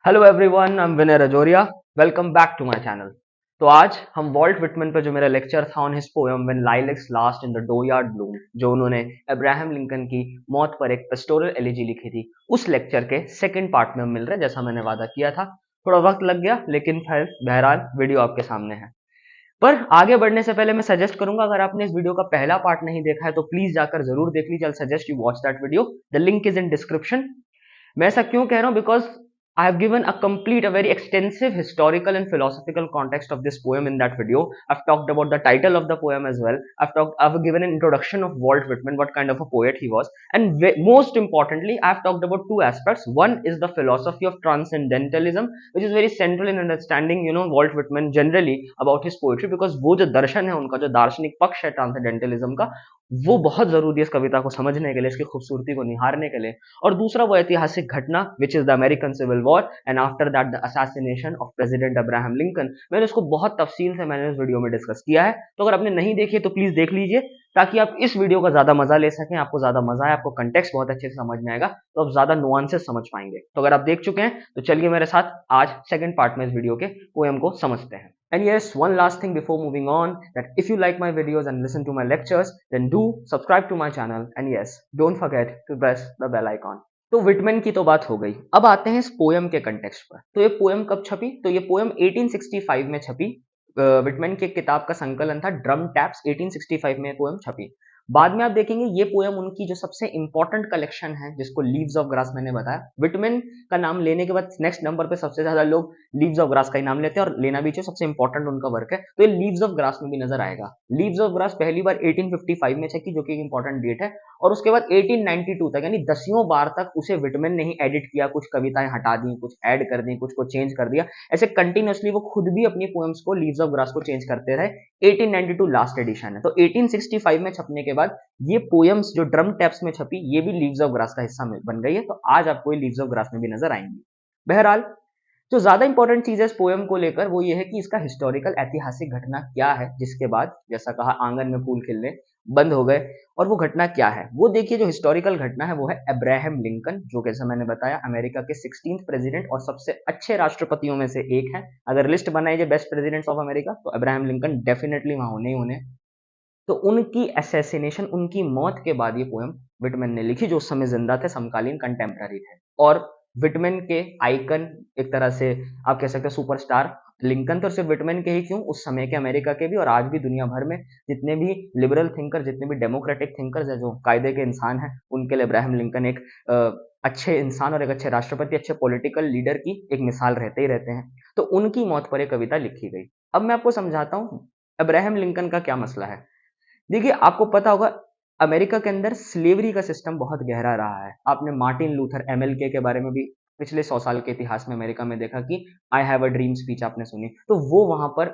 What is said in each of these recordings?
Hello everyone, I am Vinay Rajoria. Welcome back to my channel. तो आज हम वॉल्ट विटमैन पर जो मेरा लेक्चर था on his poem when lilacs last in the dooryard bloom, जो उन्होंने अब्राहम लिंकन की मौत पर एक पेस्टोरल एलिजी लिखी थी, उस लेक्चर के सेकंड पार्ट में हम मिल रहे हैं। जैसा मैंने वादा किया था, थोड़ा वक्त लग गया, लेकिन खैर बहरहाल वीडियो आपके सामने है। पर आगे बढ़ने से पहले मैं सजेस्ट करूंगा, अगर आपने इस वीडियो का पहला पार्ट नहीं देखा है तो प्लीज जाकर जरूर देख लीजिए। I suggest you watch that video, the link is in description. मैं ऐसा क्यों कह रहा हूं? Because I have given a complete, a very extensive historical and philosophical context of this poem in that video. I've talked about the title of the poem as well. I've given an introduction of Walt Whitman, what kind of a poet he was, and most importantly, I've talked about two aspects. One is the philosophy of transcendentalism, which is very central in understanding, Walt Whitman generally about his poetry, because वो जो दर्शन है उनका, जो दार्शनिक पक्ष है transcendentalism का, वो बहुत जरूरी है इस कविता को समझने के लिए, इसकी खूबसूरती को निहारने के लिए। और दूसरा वो ऐतिहासिक घटना which is the American civil war and after that the assassination of president Abraham Lincoln. मैंने उसको बहुत तफसील से मैंने इस वीडियो में डिस्कस किया है, तो अगर आपने नहीं देखी तो प्लीज देख लीजिए, ताकि आप इस वीडियो का ज्यादा मजा ले सकें, आपको ज्यादा मजा आए, आपको कंटेक्स्ट बहुत अच्छे से समझ में आएगा, तो आप ज्यादा नुआंसेस समझ पाएंगे। तो अगर आप देख चुके हैं तो चलिए मेरे साथ आज सेकंड पार्ट में इस वीडियो के पोएम को समझते हैं। And yes, one last thing before moving on, that if you like my videos and listen to my lectures, then do subscribe to my channel, and yes, don't forget to press the bell icon. तो Whitman की तो बात हो गई, अब आते हैं इस पोएम के कंटेक्स्ट पर। तो ये पोएम कब छपी? तो ये पोएम 1865 में छपी। विटमैन की एक किताब का संकलन था ड्रम टैप्स, 1865 में पोएम छपी। बाद में आप देखेंगे ये पोएम उनकी जो सबसे इंपॉर्टेंट कलेक्शन है, जिसको लीव्स ऑफ ग्रास मैंने बताया, विटमैन का नाम लेने के बाद नेक्स्ट नंबर पे सबसे ज्यादा लोग लीव्स ऑफ ग्रास का ही नाम लेते हैं, और लेना भी चाहिए, सबसे इंपॉर्टेंट उनका वर्क है। तो ये लीव्स ऑफ ग्रास में भी नजर आएगा। लीव्स ऑफ ग्रास पहली बार 1855 में छपी, जो कि एक इंपॉर्टेंट डेट है, और उसके बाद 1892 तक, यानी 10वीं बार तक उसे विटमैन ने ही एडिट किया, कुछ कविताएं हटा दी, कुछ ऐड कर दी, कुछ को चेंज कर दिया, ऐसे कंटिन्यूअसली वो खुद भी अपनी पोएम्स को, लीव्स ऑफ ग्रास को चेंज करते रहे। 1892 लास्ट एडिशन है। तो 1865 में छपने के बाद ये पोएम्स जो ड्रम टैप्स में छपी, ये भी लीव्स ऑफ ग्रास का हिस्सा बन गई है। तो आज आपको ये लीव्स ऑफ ग्रास में भी नजर आएंगी। बहरहाल, जो ज्यादा इंपॉर्टेंट चीज है इस पोएम को लेकर, वो ये है कि इसका हिस्टोरिकल ऐतिहासिक घटना क्या है, जिसके बाद जैसा कहा आंगन में फूल खिलने बंद हो गए। और वो घटना क्या है वो देखिए। जो हिस्टोरिकल घटना है वो है अब्राहम लिंकन, जो जैसा मैंने बताया अमेरिका के 16th प्रेसिडेंट और सबसे अच्छे राष्ट्रपतियों में से एक है। अगर लिस्ट बनाई जाए बेस्ट प्रेसिडेंट्स ऑफ अमेरिका, तो अब्राहम लिंकन डेफिनेटली वहां होने ही होने। तो उनकी असैसिनेशन, उनकी मौत के बाद ये पोएम विटमैन ने लिखी, जो उस समय जिंदा थे, समकालीन कंटेम्प्ररी थे। और विटमैन के आइकन, एक तरह से आप कह सकते हैं सुपरस्टार, लिंकन तो सिर्फ विटमैन के ही क्यों, उस समय के अमेरिका के भी, और आज भी दुनिया भर में जितने भी लिबरल थिंकर, जितने भी डेमोक्रेटिक थिंकर्स हैं, जो कायदे के इंसान हैं, उनके लिए अब्राहम लिंकन एक अच्छे इंसान और एक अच्छे राष्ट्रपति, अच्छे पॉलिटिकल लीडर की एक मिसाल रहते ही रहते हैं। तो उनकी मौत पर एक कविता लिखी गई। अब मैं आपको समझाता हूँ अब्राहम लिंकन का क्या मसला है। देखिए, आपको पता होगा अमेरिका के अंदर स्लेवरी का सिस्टम बहुत गहरा रहा है। आपने मार्टिन लूथर एमएलके के बारे में भी पिछले 100 साल के इतिहास में अमेरिका में देखा कि I have a dream speech आपने सुनी। तो वो वहां पर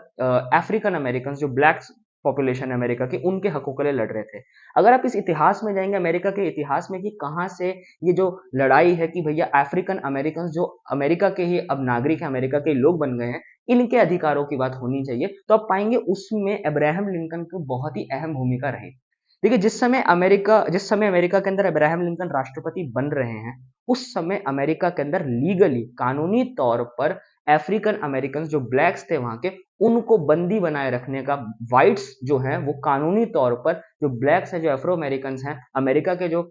अफ्रीकन अमेरिकन, जो ब्लैक पॉपुलेशन है अमेरिका की, उनके हकों के लिए लड़ रहे थे। अगर आप इस इतिहास में जाएंगे, अमेरिका के इतिहास में, कि कहाँ से ये जो लड़ाई है कि भैया अफ्रीकन अमेरिकन जो अमेरिका के ही अब नागरिक है, अमेरिका के लोग बन गए हैं, इनके अधिकारों की बात होनी चाहिए, तो आप पाएंगे उसमें अब्राहम लिंकन की बहुत ही अहम भूमिका रही। देखिए, जिस समय अमेरिका के अंदर अब्राहम लिंकन राष्ट्रपति बन रहे हैं, उस समय अमेरिका के अंदर लीगली, कानूनी तौर पर अफ्रीकन अमेरिकन जो ब्लैक्स थे वहां के, उनको बंदी बनाए रखने का, व्हाइट्स जो हैं वो कानूनी तौर पर, जो ब्लैक्स हैं, जो अफ्रो अमेरिकन हैं, अमेरिका के जो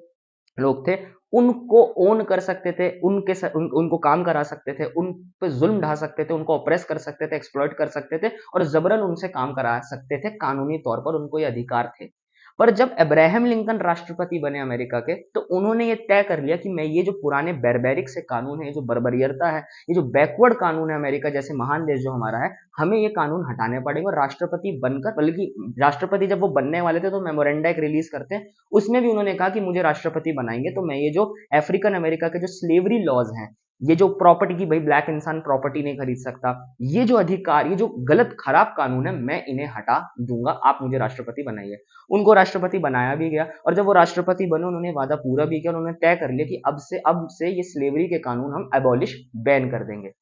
लोग थे, उनको ओन कर सकते थे, उनको काम करा सकते थे, उन पे जुल्म ढा सकते थे, उनको ऑप्रेस कर सकते थे, एक्सप्लॉइट कर सकते थे, और जबरन उनसे काम करा सकते थे। कानूनी तौर पर उनको ये अधिकार थे। पर जब अब्राहम लिंकन राष्ट्रपति बने अमेरिका के, तो उन्होंने ये तय कर लिया कि मैं ये जो पुराने बैरबैरिक से कानून है, ये जो बर्बरियता है, ये जो बैकवर्ड कानून है, अमेरिका जैसे महान देश जो हमारा है, हमें ये कानून हटाने पड़ेंगे। और राष्ट्रपति बनकर, बल्कि राष्ट्रपति जब वो बनने वाले थे तो मेमोरेंडा एक रिलीज करते हैं, उसमें भी उन्होंने कहा कि मुझे राष्ट्रपति बनाएंगे तो मैं ये जो अफ्रीकन अमेरिका के जो स्लेवरी लॉज हैं, ये जो प्रॉपर्टी की, भाई ब्लैक इंसान प्रॉपर्टी नहीं खरीद सकता, ये जो अधिकार, ये जो गलत खराब कानून है, मैं इन्हें हटा दूंगा, आप मुझे राष्ट्रपति बनाइए। उनको राष्ट्रपति बनाया भी गया, और जब वो राष्ट्रपति बने, उन्होंने वादा पूरा भी किया, उन्होंने तय कर लिया कि अब से ये स्लेवरी के कानून हम एबॉलिश, बैन कर देंगे।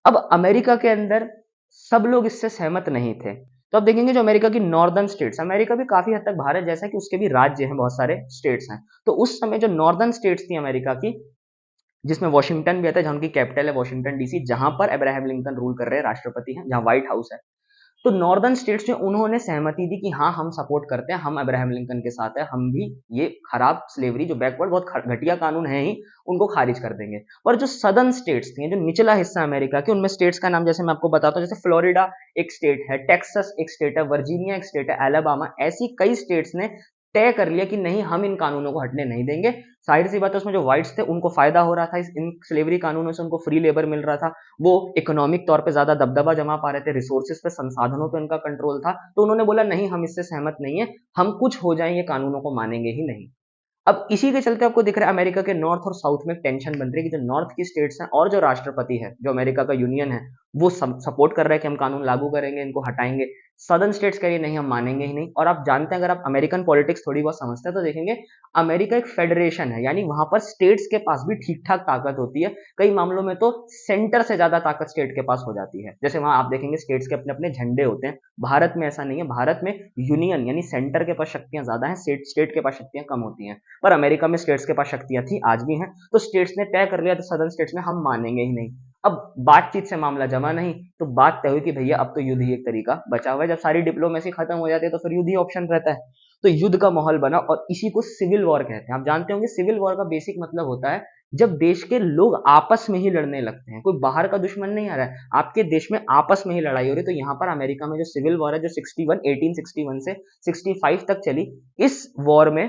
अब अमेरिका के अंदर सब लोग इससे सहमत नहीं थे। तो अब देखेंगे जो अमेरिका की नॉर्दर्न स्टेट्स, अमेरिका भी काफी हद तक भारत जैसा है कि उसके भी राज्य हैं, बहुत सारे स्टेट्स हैं। तो उस समय जो नॉर्दर्न स्टेट्स थी अमेरिका की, जिसमें वॉशिंगटन भी आता है, जहाँ उनकी कैपिटल है वॉशिंगटन डीसी, जहां पर अब्राहम लिंकन रूल कर रहे हैं, राष्ट्रपति हैं, जहां व्हाइट हाउस है। तो नॉर्दर्न स्टेट्स में उन्होंने सहमति दी कि हाँ हम सपोर्ट करते हैं, हम अब्राहम लिंकन के साथ है, हम भी ये खराब स्लेवरी जो बैकवर्ड बहुत घटिया कानून है ही उनको खारिज कर देंगे। और जो सदर्न स्टेट्स थी, जो निचला हिस्सा अमेरिका के, उनमें स्टेट्स का नाम जैसे मैं आपको बताता हूँ, जैसे फ्लोरिडा एक स्टेट है, टेक्सास एक स्टेट है, वर्जीनिया एक स्टेट है, अलाबामा, ऐसी कई स्टेट्स ने तय कर लिया कि नहीं हम इन कानूनों को हटने नहीं देंगे। जाहिर सी बात है उसमें जो व्हाइट्स थे उनको फायदा हो रहा था, इन स्लेवरी कानूनों से उनको फ्री लेबर मिल रहा था, वो इकोनॉमिक तौर पे ज्यादा दबदबा जमा पा रहे थे, रिसोर्सेज पे, संसाधनों पे उनका कंट्रोल था, तो उन्होंने बोला नहीं हम इससे सहमत नहीं है, हम कुछ हो जाए ये कानूनों को मानेंगे ही नहीं। अब इसी के चलते आपको दिख रहा है अमेरिका के नॉर्थ और साउथ में टेंशन बन रही है कि जो नॉर्थ की स्टेट्स हैं और जो राष्ट्रपति है, जो अमेरिका का यूनियन है, वो सपोर्ट कर रहा है कि हम कानून लागू करेंगे, इनको हटाएंगे। सदर्न स्टेट्स कह रही है नहीं हम मानेंगे ही नहीं। और आप जानते हैं, अगर आप अमेरिकन पॉलिटिक्स थोड़ी बहुत समझते हैं तो देखेंगे अमेरिका एक फेडरेशन है, यानी वहां पर स्टेट्स के पास भी ठीक ठाक ताकत होती है, कई मामलों में तो सेंटर से ज्यादा ताकत स्टेट के पास हो जाती है। जैसे वहां आप देखेंगे स्टेट्स के अपने अपने झंडे होते हैं, भारत में ऐसा नहीं है, भारत में यूनियन यानी सेंटर के पास शक्तियां ज्यादा है, स्टेट के पास शक्तियां कम होती हैं। पर अमेरिका में स्टेट्स के पास शक्तियां थी, आज भी हैं, तो स्टेट्स ने तय कर लिया तो सदर्न स्टेट्स में हम मानेंगे ही नहीं। अब बातचीत से मामला जमा नहीं, तो बात तय हुई कि भैया अब तो युद्ध ही एक तरीका बचा हुआ है, जब सारी डिप्लोमेसी खत्म हो जाती है तो फिर युद्ध ही ऑप्शन रहता है। तो युद्ध का माहौल बना और इसी को सिविल वॉर कहते हैं। आप जानते होंगे सिविल वॉर का बेसिक मतलब होता है जब देश के लोग आपस में ही लड़ने लगते हैं, कोई बाहर का दुश्मन नहीं आ रहा है, आपके देश में आपस में ही लड़ाई हो रही है। तो यहाँ पर अमेरिका में जो सिविल वॉर है, जो 1861 से 65 तक चली, इस वॉर में,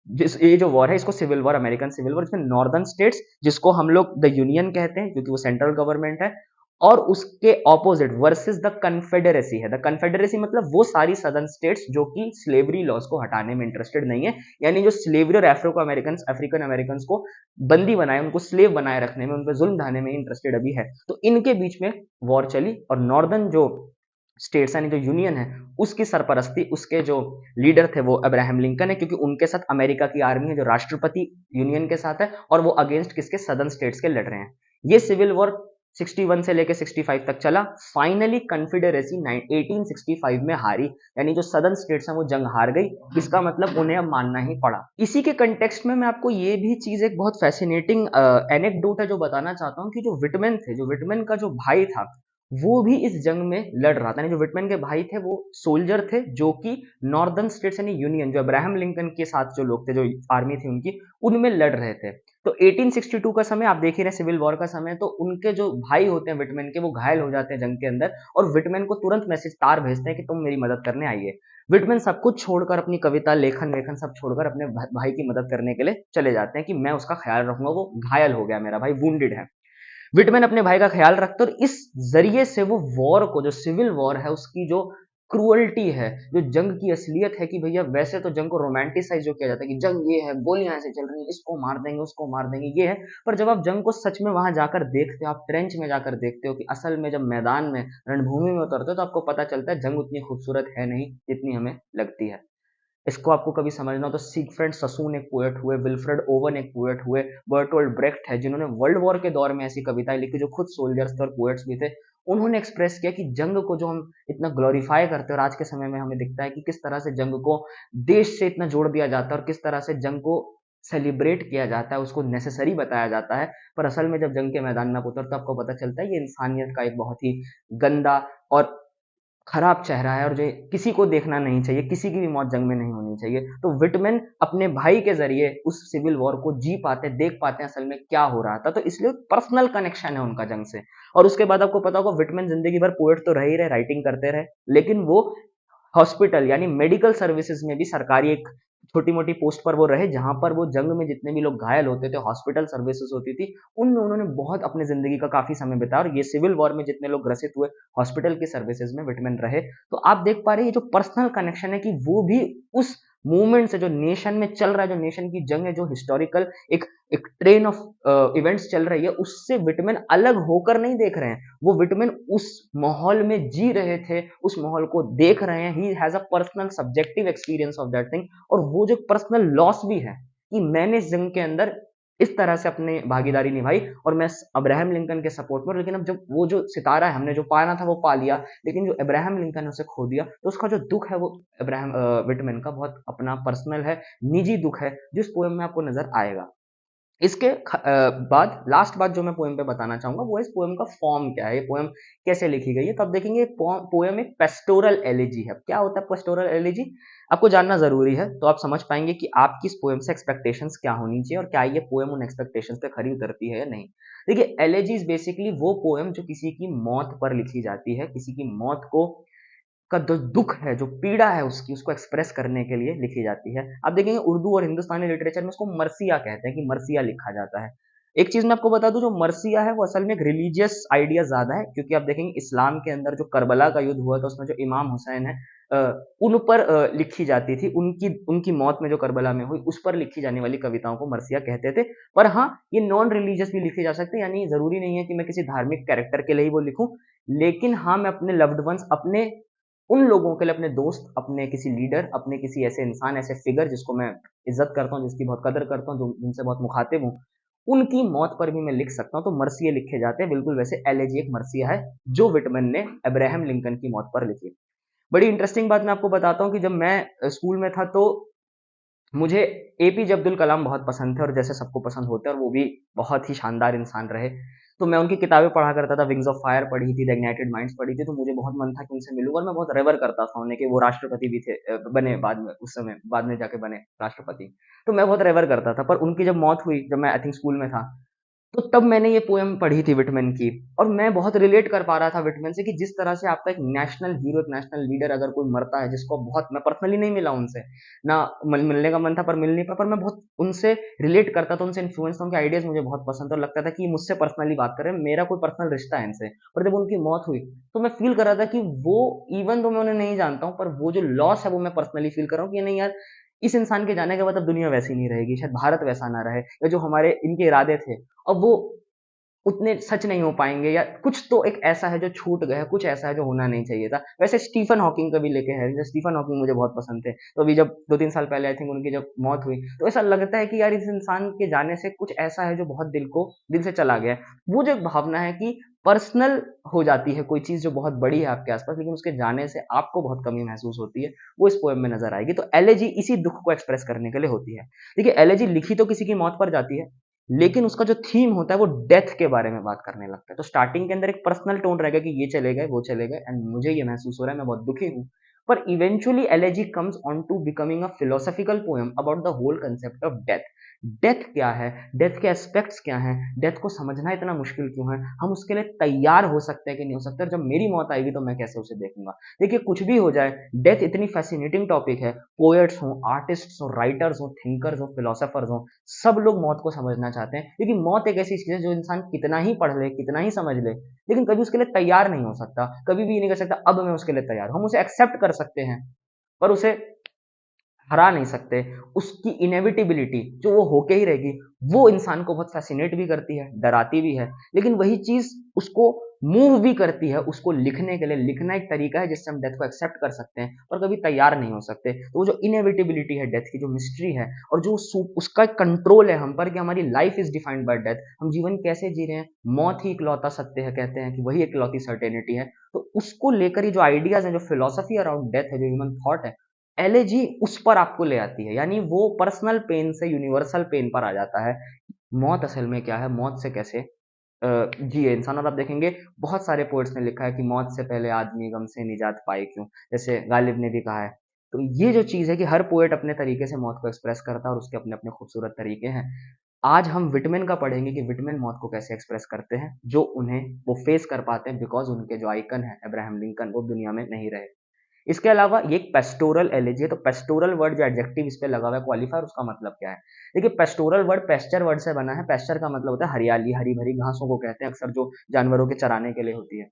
जिस ये जो वॉर है इसको civil war, American civil war, इसमें नॉर्दर्न स्टेट्स, जिसको हम लोग द यूनियन कहते हैं क्योंकि वो सेंट्रल गवर्नमेंट है, और उसके ऑपोजिट वर्सेस द कन्फेडरेसी है। द कन्फेडरेसी मतलब वो सारी सदर्न स्टेट्स जो कि स्लेवरी लॉज को हटाने में इंटरेस्टेड नहीं है, यानी जो स्लेवरी और अफ्रीकन अमेरिकन को बंदी बनाए, उनको स्लेव बनाए रखने में, उन पर जुल्म ढाने में इंटरेस्टेड अभी है। तो इनके बीच में वॉर चली और नॉर्दर्न जो स्टेट्स यानी जो यूनियन है उसकी सरपरस्ती, उसके जो लीडर थे वो अब्राहम लिंकन है, क्योंकि उनके साथ अमेरिका की आर्मी है जो राष्ट्रपति यूनियन के साथ है, और वो अगेंस्ट किसके, सदर्न स्टेट्स के लड़ रहे हैं। ये सिविल वॉर 61 से लेकर 65 तक चला। फाइनली कन्फेडरेसी 1865 में हारी, यानी जो सदर्न स्टेट्स हैं वो जंग हार गई। इसका मतलब उन्हें अब मानना ही पड़ा। इसी के कंटेक्स्ट में मैं आपको ये भी चीज, एक बहुत फैसिनेटिंग एनेक्डोट है जो बताना चाहता हूँ, कि जो विटमैन थे, जो विटमैन का जो भाई था वो भी इस जंग में लड़ रहा था। यानी जो विटमैन के भाई थे वो सोल्जर थे जो कि नॉर्दर्न स्टेट्स यानी यूनियन, जो अब्राहम लिंकन के साथ जो लोग थे, जो आर्मी थी उनकी, उनमें लड़ रहे थे। तो 1862 का समय आप देख ही रहे, सिविल वॉर का समय, तो उनके जो भाई होते हैं विटमैन के, वो घायल हो जाते हैं जंग के अंदर, और विटमैन को तुरंत मैसेज तार भेजते हैं कि तुम मेरी मदद करने आइए। विटमैन सब कुछ छोड़कर, अपनी कविता लेखन वेखन सब छोड़कर अपने भाई की मदद करने के लिए चले जाते हैं कि मैं उसका ख्याल रखूंगा, वो घायल हो गया, मेरा भाई वुंडेड है। विटमैन अपने भाई का ख्याल रखते, और इस जरिए से वो वॉर को, जो सिविल वॉर है उसकी जो क्रूअल्टी है, जो जंग की असलियत है, कि भैया वैसे तो जंग को रोमांटिसाइज जो किया जाता है कि जंग ये है, गोलियां ऐसे चल रही हैं, इसको मार देंगे उसको मार देंगे, ये है। पर जब आप जंग को सच में वहां जाकर देखते हो, आप ट्रेंच में जाकर देखते हो कि असल में जब मैदान में, रणभूमि में उतरते हो, तो आपको पता चलता है जंग उतनी खूबसूरत है नहीं जितनी हमें लगती है। इसको आपको कभी समझना हो तो सिगफ्रेड ससून एक पोएट हुए, विल्फ्रेड ओवन एक पोएट हुए, बर्टोल्ड ब्रेक्ट है जिन्होंने वर्ल्ड वॉर के दौर में ऐसी कविताएं लिखी, जो खुद सोल्जर्स थे और पोएट्स भी थे। उन्होंने एक्सप्रेस किया कि जंग को जो हम इतना ग्लोरीफाई करते हैं, और आज के समय में हमें दिखता है कि किस तरह से जंग को देश से इतना जोड़ दिया जाता है, और किस तरह से जंग को सेलिब्रेट किया जाता है, उसको नेसेसरी बताया जाता है। पर असल में जब जंग के मैदान में आप उतरते तो आपको पता चलता है ये इंसानियत का एक बहुत ही गंदा और खराब चेहरा है, और जो किसी को देखना नहीं चाहिए, किसी की भी मौत जंग में नहीं होनी चाहिए। तो विटमैन अपने भाई के जरिए उस सिविल वॉर को जी पाते, देख पाते हैं असल में क्या हो रहा था, तो इसलिए पर्सनल कनेक्शन है उनका जंग से। और उसके बाद आपको पता होगा विटमैन जिंदगी भर पोएट तो रह ही रहे, राइटिंग करते रहे, लेकिन वो हॉस्पिटल यानी मेडिकल सर्विसेज में भी सरकारी एक छोटी मोटी पोस्ट पर वो रहे, जहां पर वो जंग में जितने भी लोग घायल होते थे, हॉस्पिटल सर्विसेज होती थी, उनमें उन्होंने बहुत अपनी जिंदगी का काफी समय बिताया। और ये सिविल वॉर में जितने लोग ग्रसित हुए, हॉस्पिटल की सर्विसेज में विटमैन रहे। तो आप देख पा रहे हैं ये जो पर्सनल कनेक्शन है, कि वो भी उस मूवमेंट से, जो नेशन में चल रहा है, जो नेशन की जंग है, जो हिस्टोरिकल एक एक ट्रेन ऑफ इवेंट्स चल रही है, उससे विटमैन अलग होकर नहीं देख रहे हैं। वो विटमैन उस माहौल में जी रहे थे, उस माहौल को देख रहे हैं। He has a personal subjective experience of that thing. और वो जो पर्सनल लॉस भी है कि मैंने इस जंग के अंदर इस तरह से अपनी भागीदारी निभाई, और मैं अब्राहम लिंकन के सपोर्ट में, लेकिन अब जब वो जो सितारा है, हमने जो पाना था वो पा लिया, लेकिन जो अब्राहम लिंकन है उसे खो दिया, तो उसका जो दुख है वो अब्राहम विटमैन का बहुत अपना पर्सनल है, निजी दुख है, जिस पोएम में आपको नजर आएगा। इसके बाद लास्ट बात जो मैं पोएम पे बताना चाहूंगा वो इस पोएम का फॉर्म क्या है, ये पोएम कैसे लिखी गई है। तो आप देखेंगे पोएम एक पेस्टोरल एलिजी है। क्या होता है पेस्टोरल एलिजी, आपको जानना जरूरी है, तो आप समझ पाएंगे कि आपकी इस पोएम से एक्सपेक्टेशंस क्या होनी चाहिए और क्या ये पोएम उन एक्सपेक्टेशंस पे खरी उतरती है या नहीं। देखिए एलिजीज बेसिकली वो पोएम जो किसी की मौत पर लिखी जाती है, किसी की मौत को का जो दुख है, जो पीड़ा है उसकी, उसको एक्सप्रेस करने के लिए लिखी जाती है। आप देखेंगे उर्दू और हिंदुस्तानी लिटरेचर में उसको मरसिया कहते हैं कि मरसिया लिखा जाता है। एक चीज मैं आपको बता दूं, जो मरसिया है वो असल में एक रिलीजियस आइडिया ज्यादा है, क्योंकि आप देखेंगे इस्लाम के अंदर जो करबला का युद्ध हुआ था उसमें जो इमाम हुसैन है उन पर लिखी जाती थी, उनकी उनकी मौत में जो करबला में हुई उस पर लिखी जाने वाली कविताओं को मरसिया कहते थे। पर हाँ, ये नॉन रिलीजियस भी लिखे जा सकते हैं, यानी जरूरी नहीं है कि मैं किसी धार्मिक कैरेक्टर के लिए ही वो लिखूं, लेकिन हाँ मैं अपने लव्ड वंस, अपने उन लोगों के लिए, अपने दोस्त, अपने किसी लीडर, अपने किसी ऐसे इंसान, ऐसे फिगर जिसको मैं इज्जत करता हूँ, जिसकी बहुत कदर करता हूँ, जो जिनसे बहुत मुखातिब हूँ, उनकी मौत पर भी मैं लिख सकता हूँ। तो मर्सिये लिखे जाते हैं, बिल्कुल वैसे एलेजी एक मर्सिया है जो विटमन ने अब्राहम लिंकन की मौत पर लिखी। बड़ी इंटरेस्टिंग बात मैं आपको बताता हूँ कि जब मैं स्कूल में था तो मुझे एपीजे अब्दुल कलाम बहुत पसंद थे, और जैसे सबको पसंद होते हैं, और वो भी बहुत ही शानदार इंसान रहे। तो मैं उनकी किताबें पढ़ा करता था, विंग्स ऑफ फायर पढ़ी थी, द इग्नाइटेड माइंड्स पढ़ी थी, तो मुझे बहुत मन था कि उनसे मिलूं, और मैं बहुत रेवर करता था उन्हें कि वो राष्ट्रपति भी थे, बने बाद में, उस समय बाद में जाके बने राष्ट्रपति। तो मैं बहुत रेवर करता था, पर उनकी जब मौत हुई, जब मैं आई थिंक स्कूल में था, तो तब मैंने ये पोएम पढ़ी थी विटमैन की, और मैं बहुत रिलेट कर पा रहा था विटमैन से कि जिस तरह से आपका एक नेशनल हीरो, एक नेशनल लीडर अगर कोई मरता है, जिसको बहुत, मैं पर्सनली नहीं मिला उनसे, ना मिलने का मन था पर मिल नहीं पाया, पर मैं बहुत उनसे रिलेट करता था, उनसे इन्फ्लुएंस था, उनके आइडियाज मुझे बहुत पसंद था, और लगता था कि मुझसे पर्सनली बात कर रहे हैं, मेरा कोई पर्सनल रिश्ता है इनसे। और जब उनकी मौत हुई तो मैं फील कर रहा था कि वो, इवन तो मैं उन्हें नहीं जानता हूँ, पर वो जो लॉस है वो मैं पर्सनली फील कर रहा हूँ कि नहीं यार, इस इंसान के जाने के बाद अब दुनिया वैसी नहीं रहेगी, शायद भारत वैसा ना रहे, या जो हमारे इनके इरादे थे अब वो उतने सच नहीं हो पाएँगे, या कुछ तो एक ऐसा है जो छूट गया है, कुछ ऐसा है जो होना नहीं चाहिए था। वैसे स्टीफन हॉकिंग का भी लेके है, जैसे स्टीफन हॉकिंग मुझे बहुत पसंद थे, तो अभी जब 2-3 साल पहले आई थिंक उनकी जब मौत हुई, तो ऐसा लगता है कि यार इस इंसान के जाने से कुछ ऐसा है जो बहुत दिल से चला गया है। वो जो एक भावना है कि पर्सनल हो जाती है कोई चीज़ जो बहुत बड़ी है आपके आस-पास, लेकिन उसके जाने से आपको बहुत कमी महसूस होती है, वो इस पोएम में नज़र आएगी। तो एलेजी इसी दुःख को एक्सप्रेस करने के लिए होती है। देखिए एलेजी लिखी तो किसी की मौत पर जाती है, लेकिन उसका जो थीम होता है वो डेथ के बारे में बात करने लगता है। तो स्टार्टिंग के अंदर एक पर्सनल टोन रहेगा कि ये चले गए, वो चले गए, एंड मुझे ये महसूस हो रहा है, मैं बहुत दुखी हूँ। पर eventually elegy comes on to becoming a philosophical poem about the whole concept of death. Death क्या है, डेथ के एस्पेक्ट्स क्या हैं, डेथ को समझना इतना मुश्किल क्यों है, हम उसके लिए तैयार हो सकते हैं कि नहीं हो सकते, और जब मेरी मौत आएगी तो मैं कैसे उसे देखूंगा। देखिए कुछ भी हो जाए, डेथ इतनी फैसिनेटिंग टॉपिक है, पोएट्स हों, आर्टिस्ट्स हों, राइटर्स हों, थिंकर्स हों, फिलोसोफर्स हों, सब लोग मौत को समझना चाहते हैं, क्योंकि मौत एक ऐसी चीज है जो इंसान कितना ही पढ़ ले, कितना ही समझ ले, लेकिन कभी उसके लिए तैयार नहीं हो सकता, कभी भी ये नहीं कर सकता अब मैं उसके लिए तैयार हूं। हम उसे एक्सेप्ट कर सकते हैं, पर उसे हरा नहीं सकते। उसकी इनेविटेबिलिटी जो वो होके ही रहेगी, वो इंसान को बहुत फैसिनेट भी करती है, डराती भी है, लेकिन वही चीज उसको मूव भी करती है, उसको लिखने के लिए। लिखना एक तरीका है जिससे हम डेथ को एक्सेप्ट कर सकते हैं, पर कभी तैयार नहीं हो सकते। तो वो जो इनेविटेबिलिटी है डेथ की, जो मिस्ट्री है, और जो उसका कंट्रोल है हम पर कि हमारी life is defined by death, हम जीवन कैसे जी रहे हैं, मौत ही इकलौता सत्य है, कहते हैं कि वही इकलौती सर्टेनिटी है। तो उसको लेकर ही जो आइडियाज है, जो फिलोसफी अराउंड डेथ है, जो ह्यूमन थॉट है, एलएजी उस पर आपको ले आती है, यानी वो पर्सनल पेन से यूनिवर्सल पेन पर आ जाता है। मौत असल में क्या है, मौत से कैसे जिए इंसान। और आप देखेंगे बहुत सारे पोएट्स ने लिखा है कि मौत से पहले आदमी गम से निजात पाए क्यों, जैसे गालिब ने भी कहा है। तो ये जो चीज है कि हर पोएट अपने तरीके से मौत को एक्सप्रेस करता है, और उसके अपने अपने खूबसूरत तरीके हैं। आज हम विटमेन का पढ़ेंगे कि विटमेन मौत को कैसे एक्सप्रेस करते हैं, जो उन्हें वो फेस कर पाते हैं, बिकॉज उनके जो आइकन है अब्राहम लिंकन वो दुनिया में नहीं रहे। इसके अलावा ये एक पेस्टोरल एलिजी है, तो पेस्टोरल वर्ड जो एडजेक्टिव इस पे लगा हुआ है क्वालिफायर, उसका मतलब क्या है। देखिए पेस्टोरल वर्ड पेस्चर वर्ड से बना है। पेस्चर का मतलब होता है हरियाली, हरी भरी घासों को कहते हैं अक्सर, जो जानवरों के चराने के लिए होती है।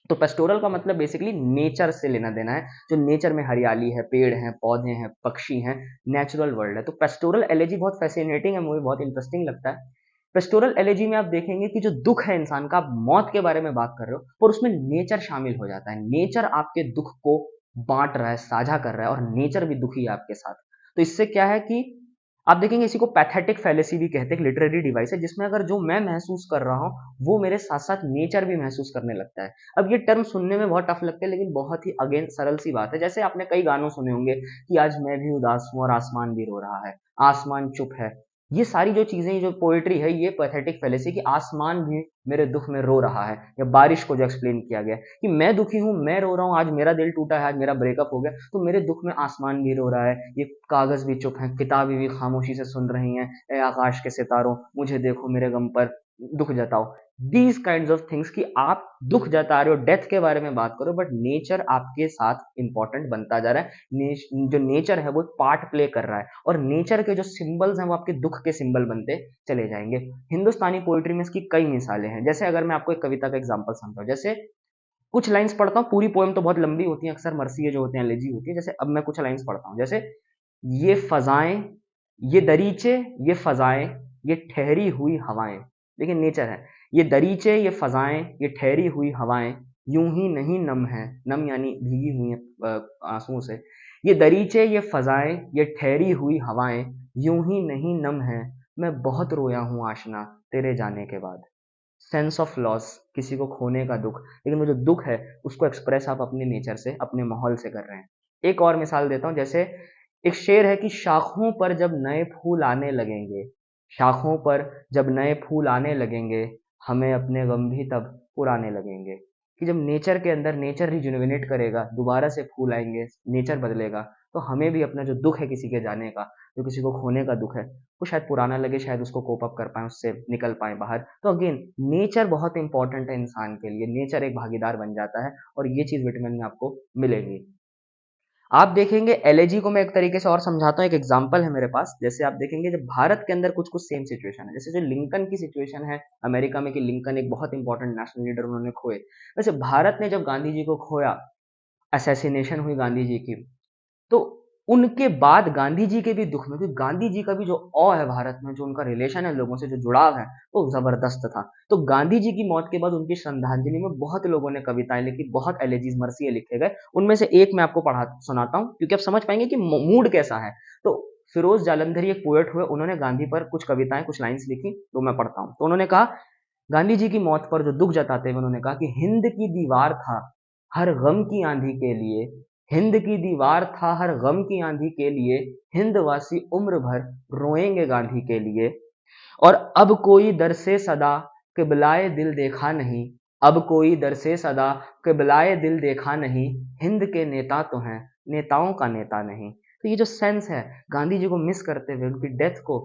तो पेस्टोरल का मतलब बेसिकली नेचर से लेना देना है, जो नेचर में हरियाली है, पेड़ हैं, पौधे हैं, पक्षी हैं, नेचुरल वर्ल्ड है। तो पेस्टोरल एलिजी बहुत फैसिनेटिंग है, मुझे बहुत इंटरेस्टिंग लगता है। पेस्टोरल एलिजी में आप देखेंगे कि जो दुख है इंसान का, आप मौत के बारे में बात कर रहे हो, पर उसमें नेचर शामिल हो जाता है। नेचर आपके दुख को बांट रहा है, साझा कर रहा है, और नेचर भी दुखी है आपके साथ। तो इससे क्या है कि आप देखेंगे इसी को पैथेटिक फैलेसी भी कहते हैं, एक लिटरेरी डिवाइस है, जिसमें अगर जो मैं महसूस कर रहा हूँ वो मेरे साथ साथ नेचर भी महसूस करने लगता है। अब ये टर्म सुनने में बहुत टफ लगते हैं, लेकिन बहुत ही अगेन सरल सी बात है। जैसे आपने कई गानों सुने होंगे कि आज मैं भी उदास हूं और आसमान भी रो रहा है, आसमान चुप है, ये सारी जो चीजें, जो पोएट्री है, ये पैथेटिक फेलेसी कि आसमान भी मेरे दुख में रो रहा है, या बारिश को जो एक्सप्लेन किया गया कि मैं दुखी हूं, मैं रो रहा हूं, आज मेरा दिल टूटा है, आज मेरा ब्रेकअप हो गया, तो मेरे दुख में आसमान भी रो रहा है, ये कागज भी चुप है, किताबें भी खामोशी से सुन रही हैं, ए आकाश के सितारों मुझे देखो, मेरे गम पर दुख जताओ। दीज काइंड ऑफ थिंग्स कि आप दुख जता रहे हो, डेथ के बारे में बात करो, बट नेचर आपके साथ इंपॉर्टेंट बनता जा रहा है। जो नेचर है वो पार्ट प्ले कर रहा है, और नेचर के जो सिंबल्स हैं वो आपके दुख के सिंबल बनते चले जाएंगे। हिंदुस्तानी पोइट्री में इसकी कई मिसालें हैं। जैसे अगर मैं आपको एक कविता का एग्जांपल समझाऊं, जैसे कुछ लाइंस पढ़ता हूँ, पूरी पोएम तो बहुत लंबी होती है, अक्सर मर्सिये जो होते हैं एलिजी होती है। जैसे अब मैं कुछ लाइंस पढ़ता हूँ, जैसे ये फजाएं, ये दरीचे, ये फजाएं, ये ठहरी हुई हवाएं। देखिए नेचर है, ये दरीचे, ये फजाएं, ये ठहरी हुई हवाएं यूं ही नहीं नम है, नम यानी भीगी हुई है आंसुओं से। ये दरीचे, ये फजाएं, ये ठहरी हुई हवाएं यूं ही नहीं नम है, मैं बहुत रोया हूं आशना तेरे जाने के बाद। सेंस ऑफ लॉस, किसी को खोने का दुख, लेकिन वो जो दुख है उसको एक्सप्रेस आप अपने नेचर से, अपने माहौल से कर रहे हैं। एक और मिसाल देता हूँ, जैसे एक शेर है कि शाखों पर जब नए फूल आने लगेंगे, शाखों पर जब नए फूल आने लगेंगे, हमें अपने गम भी तब पुराने लगेंगे। कि जब नेचर के अंदर, नेचर रिजुविनेट करेगा, दोबारा से फूल आएंगे, नेचर बदलेगा, तो हमें भी अपना जो दुख है किसी के जाने का, जो किसी को खोने का दुख है, वो शायद पुराना लगे, शायद उसको कोप अप कर पाए, उससे निकल पाए बाहर। तो अगेन नेचर बहुत इंपॉर्टेंट है इंसान के लिए, नेचर एक भागीदार बन जाता है, और ये चीज विटामिन में आपको मिलेगी। आप देखेंगे एलएजी को मैं एक तरीके से और समझाता हूँ, एक एग्जांपल है मेरे पास। जैसे आप देखेंगे जब भारत के अंदर कुछ कुछ सेम सिचुएशन है, जैसे जो लिंकन की सिचुएशन है अमेरिका में, कि लिंकन एक बहुत इंपॉर्टेंट नेशनल लीडर उन्होंने खोए, वैसे भारत ने जब गांधी जी को खोया, असैसिनेशन हुई गांधी जी की, तो उनके बाद गांधी जी के भी दुख में, क्योंकि गांधी जी का भी जो ऑ है भारत में, जो उनका रिलेशन है लोगों से, जो जुड़ाव है, वो जबरदस्त था। तो गांधी जी की मौत के बाद उनकी श्रद्धांजलि में बहुत लोगों ने कविताएं लिखी, बहुत एलेजीज मर्सिये लिखे गए। उनमें से एक मैं आपको पढ़ा सुनाता हूँ, क्योंकि आप समझ पाएंगे कि मूड कैसा है। तो फिरोज जालंधरी एक पोएट हुए, उन्होंने गांधी पर कुछ कविताएं, कुछ लाइन्स लिखी, तो मैं पढ़ता हूँ। तो उन्होंने कहा, गांधी जी की मौत पर जो दुख जताते हुए उन्होंने कहा कि हिंद की दीवार था हर गम की आंधी के लिए, हिंद की दीवार था हर गम की आंधी के लिए, हिंदवासी उम्र भर रोएंगे गांधी के लिए। और अब कोई दर से सदा किबलाए दिल देखा नहीं, अब कोई दर से सदा किबलाए दिल देखा नहीं, हिंद के नेता तो हैं, नेताओं का नेता नहीं। तो ये जो सेंस है, गांधी जी को मिस करते हुए, उनकी डेथ को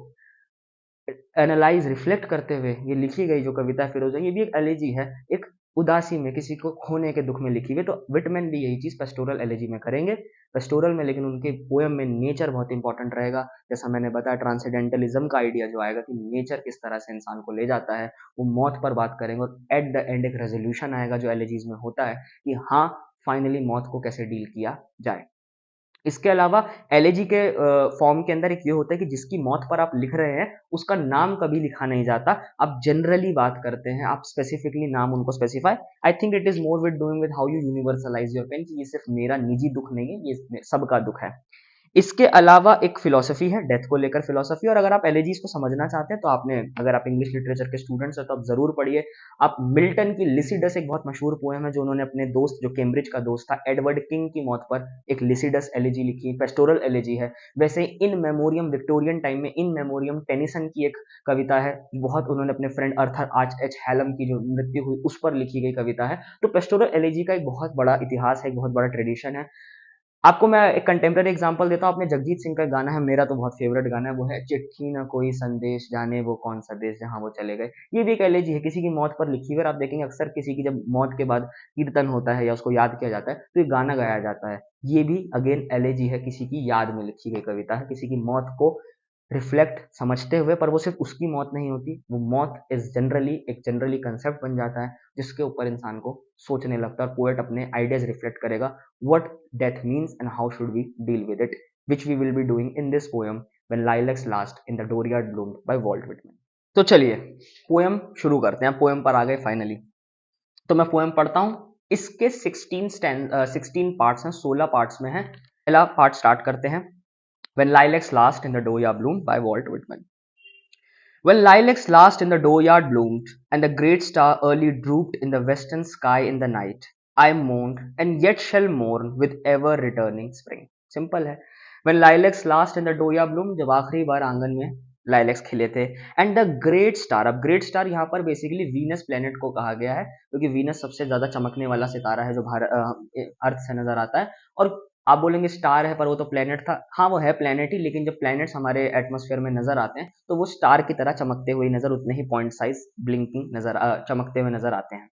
एनालाइज, रिफ्लेक्ट करते हुए ये लिखी गई जो कविता फिरोजा, ये भी एक एलेजी है, एक उदासी में, किसी को खोने के दुख में लिखी हुई। तो विटमैन भी यही चीज पेस्टोरल एलेजी में करेंगे, पेस्टोरल में, लेकिन उनके पोएम में नेचर बहुत इंपॉर्टेंट रहेगा। जैसा मैंने बताया, ट्रांसेंडेंटलिज्म का आइडिया जो आएगा कि नेचर किस तरह से इंसान को ले जाता है, वो मौत पर बात करेंगे, और एट द एंड एक रेजोल्यूशन आएगा जो एलेजीज में होता है कि हाँ, फाइनली मौत को कैसे डील किया जाए। इसके अलावा एलएजी के फॉर्म के अंदर एक ये होता है कि जिसकी मौत पर आप लिख रहे हैं उसका नाम कभी लिखा नहीं जाता, आप जनरली बात करते हैं, आप स्पेसिफिकली नाम उनको specify. I think it is more with doing with how you universalise your pain, कि ये सिर्फ मेरा निजी दुख नहीं है, ये सबका दुख है। इसके अलावा एक फिलॉसफी है, डेथ को लेकर फिलॉसफी। और अगर आप एलिजीज को समझना चाहते हैं तो आपने, अगर आप इंग्लिश लिटरेचर के स्टूडेंट्स हैं तो आप जरूर पढ़िए। आप मिल्टन की लिसिडस, एक बहुत मशहूर पोएम है जो उन्होंने अपने दोस्त, जो कैम्ब्रिज का दोस्त था, एडवर्ड किंग की मौत पर एक लिसिडस एलिजी लिखी, पेस्टोरल एलिजी है। वैसे इन मेमोरियम, विक्टोरियन टाइम में इन मेमोरियम टेनिसन की एक कविता है, बहुत उन्होंने अपने फ्रेंड अर्थर आर्च एच हैलम की जो मृत्यु हुई उस पर लिखी गई कविता है। तो पेस्टोरल एलिजी का एक बहुत बड़ा इतिहास है, एक बहुत बड़ा ट्रेडिशन है। आपको मैं एक कंटेम्प्रेरी एग्जांपल देता हूँ, आपने जगजीत सिंह का गाना है, मेरा तो बहुत फेवरेट गाना है, वो है चिट्ठी न कोई संदेश, जाने वो कौन सा देश जहां वो चले गए। ये भी एक एलेजी है, किसी की मौत पर लिखी हुई। आप देखेंगे अक्सर किसी की जब मौत के बाद कीर्तन होता है या उसको याद किया जाता है तो ये गाना गाया जाता है। ये भी अगेन एलेजी है, किसी की याद में लिखी गई कविता है, किसी की मौत को रिफ्लेक्ट समझते हुए। पर वो सिर्फ उसकी मौत नहीं होती, वो मौत इज जनरली, एक जनरली कंसेप्ट बन जाता है जिसके ऊपर इंसान को सोचने लगता है, और पोएट अपने आइडियाज रिफ्लेक्ट करेगा, what death means and how should we deal with it, which we will be doing in this poem when lilacs last in the dooryard bloomed by Walt Whitman. तो चलिए poem शुरू करते हैं, poem पर आ गए finally. तो मैं poem पढ़ता हूँ, इसके 16 पार्ट्स हैं, 16 पार्ट्स में है। पहला पार्ट स्टार्ट करते हैं, When Lilacs Last in the Dooryard Bloomed by Walt Whitman. When lilacs last in the dooryard bloomed, and the great star early drooped in the western sky in the night, I mourned, and yet shall mourn with ever returning spring. Simple है। When lilacs last in the dooryard bloomed, जब आखिरी बार आंगन में लाइलेक्स खिले थे। And the great star, अब great star यहाँ पर बेसिकली वीनस प्लेनेट को कहा गया है, क्योंकि वीनस सबसे ज्यादा चमकने वाला सितारा है जो भारत अर्थ से नजर आता है। और आप बोलेंगे स्टार है पर वो तो प्लेनेट था, हाँ वो है प्लेनेट ही, लेकिन जब प्लैनेट्स हमारे एटमॉस्फेयर में नजर आते हैं तो वो स्टार की तरह चमकते हुए नजर, उतने ही पॉइंट साइज ब्लिंकिंग नजर चमकते हुए नजर आते हैं।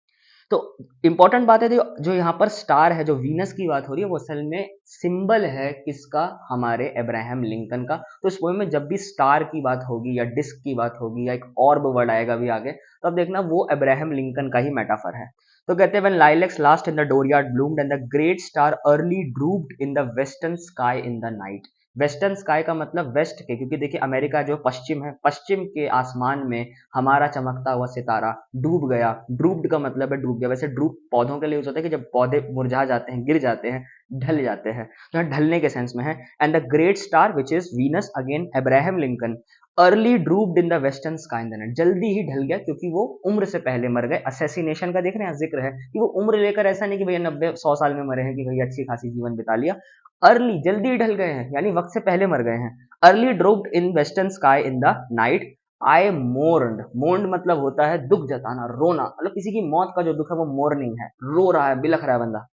तो इंपॉर्टेंट बात है, जो यहाँ पर स्टार है, जो वीनस की बात हो रही है, वो असल में सिंबल है किसका, हमारे अब्राहम लिंकन का। तो इस पोएम में जब भी स्टार की बात होगी या डिस्क की बात होगी या एक ऑर्ब वर्ड आएगा भी आगे, तो अब देखना वो अब्राहम लिंकन का ही मेटाफर है। तो कहते हैं when lilacs last in the dooryard bloomed and the great star early drooped in the western sky in the night. Western sky का मतलब वेस्ट के, क्योंकि देखिए अमेरिका जो पश्चिम है, पश्चिम के आसमान में हमारा चमकता हुआ सितारा डूब गया। ड्रूप्ड का मतलब है डूब गया। वैसे ड्रूप पौधों के लिए यूज होता है कि जब पौधे मुरझा जाते हैं, गिर जाते हैं, ढल जाते हैं, तो यहाँ ढलने के सेंस में है। And the great star which is Venus again Abraham Lincoln early drooped in the western sky in the night, जल्दी ही ढल गया क्योंकि वो उम्र से पहले मर गए। असैसिनेशन का देख रहे हैं जिक्र है कि वो उम्र लेकर, ऐसा नहीं कि भैया 90-100 साल में मरे हैं कि भैया अच्छी खासी जीवन बिता लिया। अर्ली, जल्दी ढल गए हैं, यानी वक्त से पहले मर गए हैं। Early drooped in western sky in the night I mourned, mourned मतलब होता है दुख जताना, रोना, मतलब किसी की मौत का जो दुख है वो मोर्निंग है, रो रहा है, बिलख रहा है बंदा।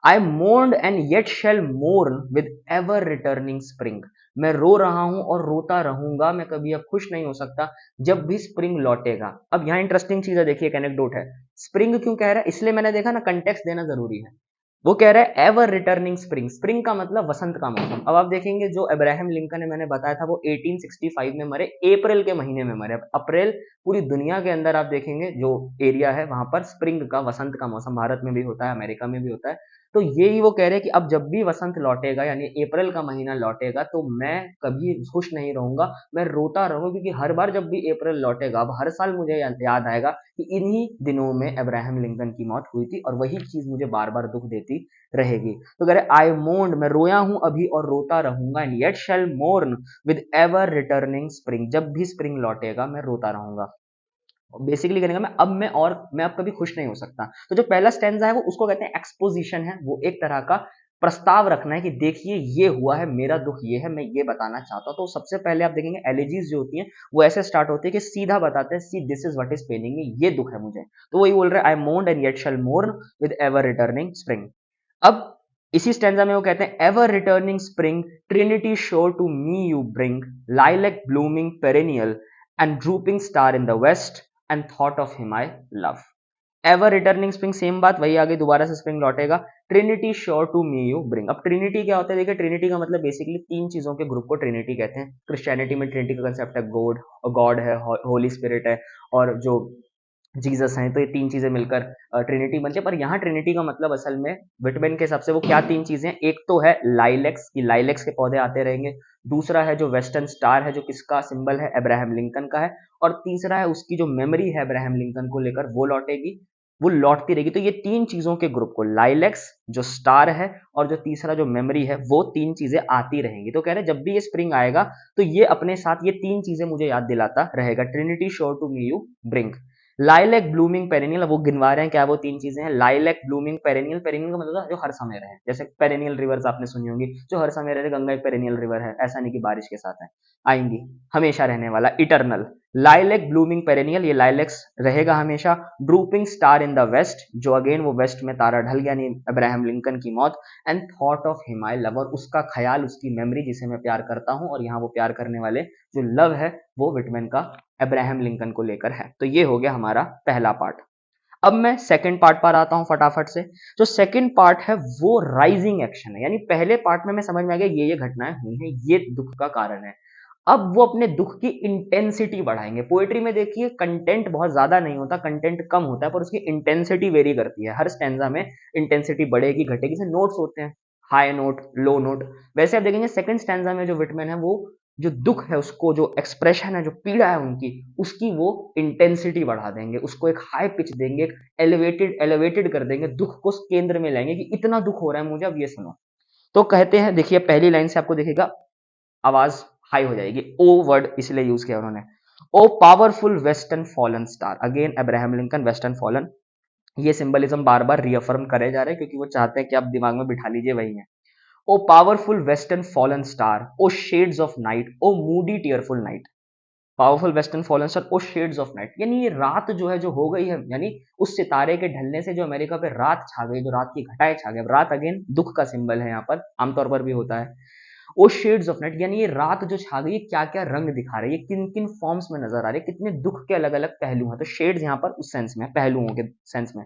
I mourned and yet shall mourn with ever returning spring, मैं रो रहा हूं और रोता रहूंगा, मैं कभी अब खुश नहीं हो सकता जब भी स्प्रिंग लौटेगा। अब यहाँ इंटरेस्टिंग चीज है, देखिए एक एनेक्डोट है। स्प्रिंग क्यों कह रहा है, इसलिए मैंने देखा ना, कंटेक्स्ट देना जरूरी है। वो कह रहा है एवर रिटर्निंग स्प्रिंग, स्प्रिंग का मतलब वसंत का मौसम। अब आप देखेंगे जो अब्राहम लिंकन ने मैंने बताया था वो 1865 में मरे, अप्रैल के महीने में मरे। अब अप्रैल पूरी दुनिया के अंदर आप देखेंगे जो एरिया है वहां पर स्प्रिंग का, वसंत का मौसम, भारत में भी होता है, अमेरिका में भी होता है। तो यही वो कह रहे हैं कि अब जब भी वसंत लौटेगा यानी अप्रैल का महीना लौटेगा तो मैं कभी खुश नहीं रहूंगा, मैं रोता रहूंगा, क्योंकि हर बार जब भी अप्रैल लौटेगा अब हर साल मुझे याद आएगा कि इन्हीं दिनों में अब्राहम लिंकन की मौत हुई थी और वही चीज मुझे बार बार दुख देती रहेगी। तो कह रहे आई मोर्न, मैं रोया हूं अभी और रोता रहूंगा। And yet shall mourn with ever returning spring, जब भी स्प्रिंग लौटेगा मैं रोता रहूंगा। बेसिकली करेंगे मैं अब कभी खुश नहीं हो सकता। तो जो पहला स्टैंजा है वो उसको कहते हैं एक्सपोजिशन है, वो एक तरह का प्रस्ताव रखना है कि देखिए ये हुआ है, मेरा दुख ये है, मैं ये बताना चाहता हूं। तो सबसे पहले आप देखेंगे एलिजीज जो होती हैं वो ऐसे स्टार्ट होती है कि सीधा बताते हैं, see this is what is paining me, ये दुख है मुझे। तो वही बोल रहे हैं I mourn and yet shall mourn with ever returning spring. अब इसी स्टैंजा में वो कहते हैं ever returning spring trinity sure to me you bring lilac blooming perennial and drooping star in the west and thought of him I love. Ever returning spring, same बात वही आगे, दोबारा से स्प्रिंग लौटेगा। Trinity sure to me you bring, अब trinity क्या होता है, देखिए ट्रिनिटी का मतलब बेसिकली तीन चीजों के ग्रुप को ट्रिनिटी कहते हैं। क्रिश्चियनिटी में ट्रिनिटी का कंसेप्ट है, गॉड, गॉड है, होली स्पिरिट है, और जो जीसस हैं, तो ये तीन चीजें मिलकर ट्रिनिटी बनती है। पर यहाँ ट्रिनिटी का मतलब असल में विटमेन के हिसाब से वो क्या तीन चीजें, एक तो है लाइलेक्स, की लाइलेक्स के पौधे आते रहेंगे। दूसरा है जो वेस्टर्न स्टार है जो किसका सिंबल है, अब्राहम लिंकन का है। और तीसरा है उसकी जो मेमोरी है अब्राहम लिंकन को लेकर वो लौटेगी, वो लौटती रहेगी। तो ये तीन चीजों के ग्रुप को, लाइलेक्स, जो स्टार है, और जो तीसरा जो मेमोरी है, वो तीन चीजें आती रहेंगी। तो कह रहे हैं जब भी ये स्प्रिंग आएगा तो ये अपने साथ ये तीन चीजें मुझे याद दिलाता रहेगा। Trinity sure to me you bring, lilac blooming perennial, वो गिनवा रहे हैं क्या वो तीन चीजें हैं। लाइलैक ब्लूमिंग पेरेनियल, पेरेनियल का मतलब जो हर समय रहे, जैसे पेरेनियल रिवर्स आपने सुनी होंगी, जो हर समय रहे, गंगा एक पेरेनियल रिवर है, ऐसा नहीं कि बारिश के साथ है, आएंगी, हमेशा रहने वाला, इटरनल। लाइलैक ब्लूमिंग पेरेनियल, ये लाइलेक्स रहेगा हमेशा। Drooping star in the west, जो अगेन वो वेस्ट में तारा ढल गया, नहीं अब्राहम लिंकन की मौत। And thought of him I love, और उसका ख्याल, उसकी मेमोरी जिसे मैं प्यार करता हूं, और यहाँ वो प्यार करने वाले जो लव है वो विटमैन का अब्राहम लिंकन को लेकर है। तो ये हो गया हमारा पहला पार्ट। अब मैं सेकंड पार्ट पर आता हूं फटाफट से। जो सेकंड पार्ट है वो राइजिंग एक्शन है, यानी पहले पार्ट में मैं समझ में आ गया ये घटनाएं हुई हैं, ये दुख का कारण है। अब वो अपने दुख की इंटेंसिटी बढ़ाएंगे। पोएट्री में देखिए कंटेंट बहुत ज्यादा नहीं होता, कंटेंट कम होता है, पर उसकी इंटेंसिटी वेरी करती है। हर स्टैंजा में इंटेंसिटी बढ़ेगी घटेगी, जैसे नोट्स होते हैं, हाई नोट, लो नोट। वैसे आप देखेंगे सेकंड स्टैंजा में जो विटमैन है वो जो दुख है उसको, जो एक्सप्रेशन है, जो पीड़ा है उनकी, उसकी वो इंटेंसिटी बढ़ा देंगे, उसको एक हाई पिच देंगे, एक एलिवेटेड कर देंगे, दुख को केंद्र में लाएंगे कि इतना दुख हो रहा है मुझे, अब ये सुनो। तो कहते हैं, देखिए पहली लाइन से आपको दिखेगा आवाज हाई हो जाएगी, ओ वर्ड इसलिए यूज किया उन्होंने। O powerful western fallen star, again Abraham Lincoln western fallen, ये सिंबलिज्म बार बार रीअफर्म करे जा रहे हैं क्योंकि वो चाहते हैं कि आप दिमाग में बिठा लीजिए, वही है। O powerful western fallen star, O shades of night, O moody tearful night. Powerful western fallen star, O shades of night, यानी ये रात जो है जो हो गई है, यानी उस सितारे के ढलने से जो अमेरिका पे रात छा गई, जो रात की घटाएं छा गई। रात अगेन दुख का सिंबल है यहाँ पर, आमतौर पर भी होता है। ओ शेड्स ऑफ नाइट, यानी ये रात जो छा गई, क्या क्या रंग दिखा रही है, किन किन फॉर्म्स में नजर आ रही है, कितने दुख के अलग अलग पहलू हैं। तो शेड्स यहाँ पर उस सेंस में, पहलुओं के सेंस में।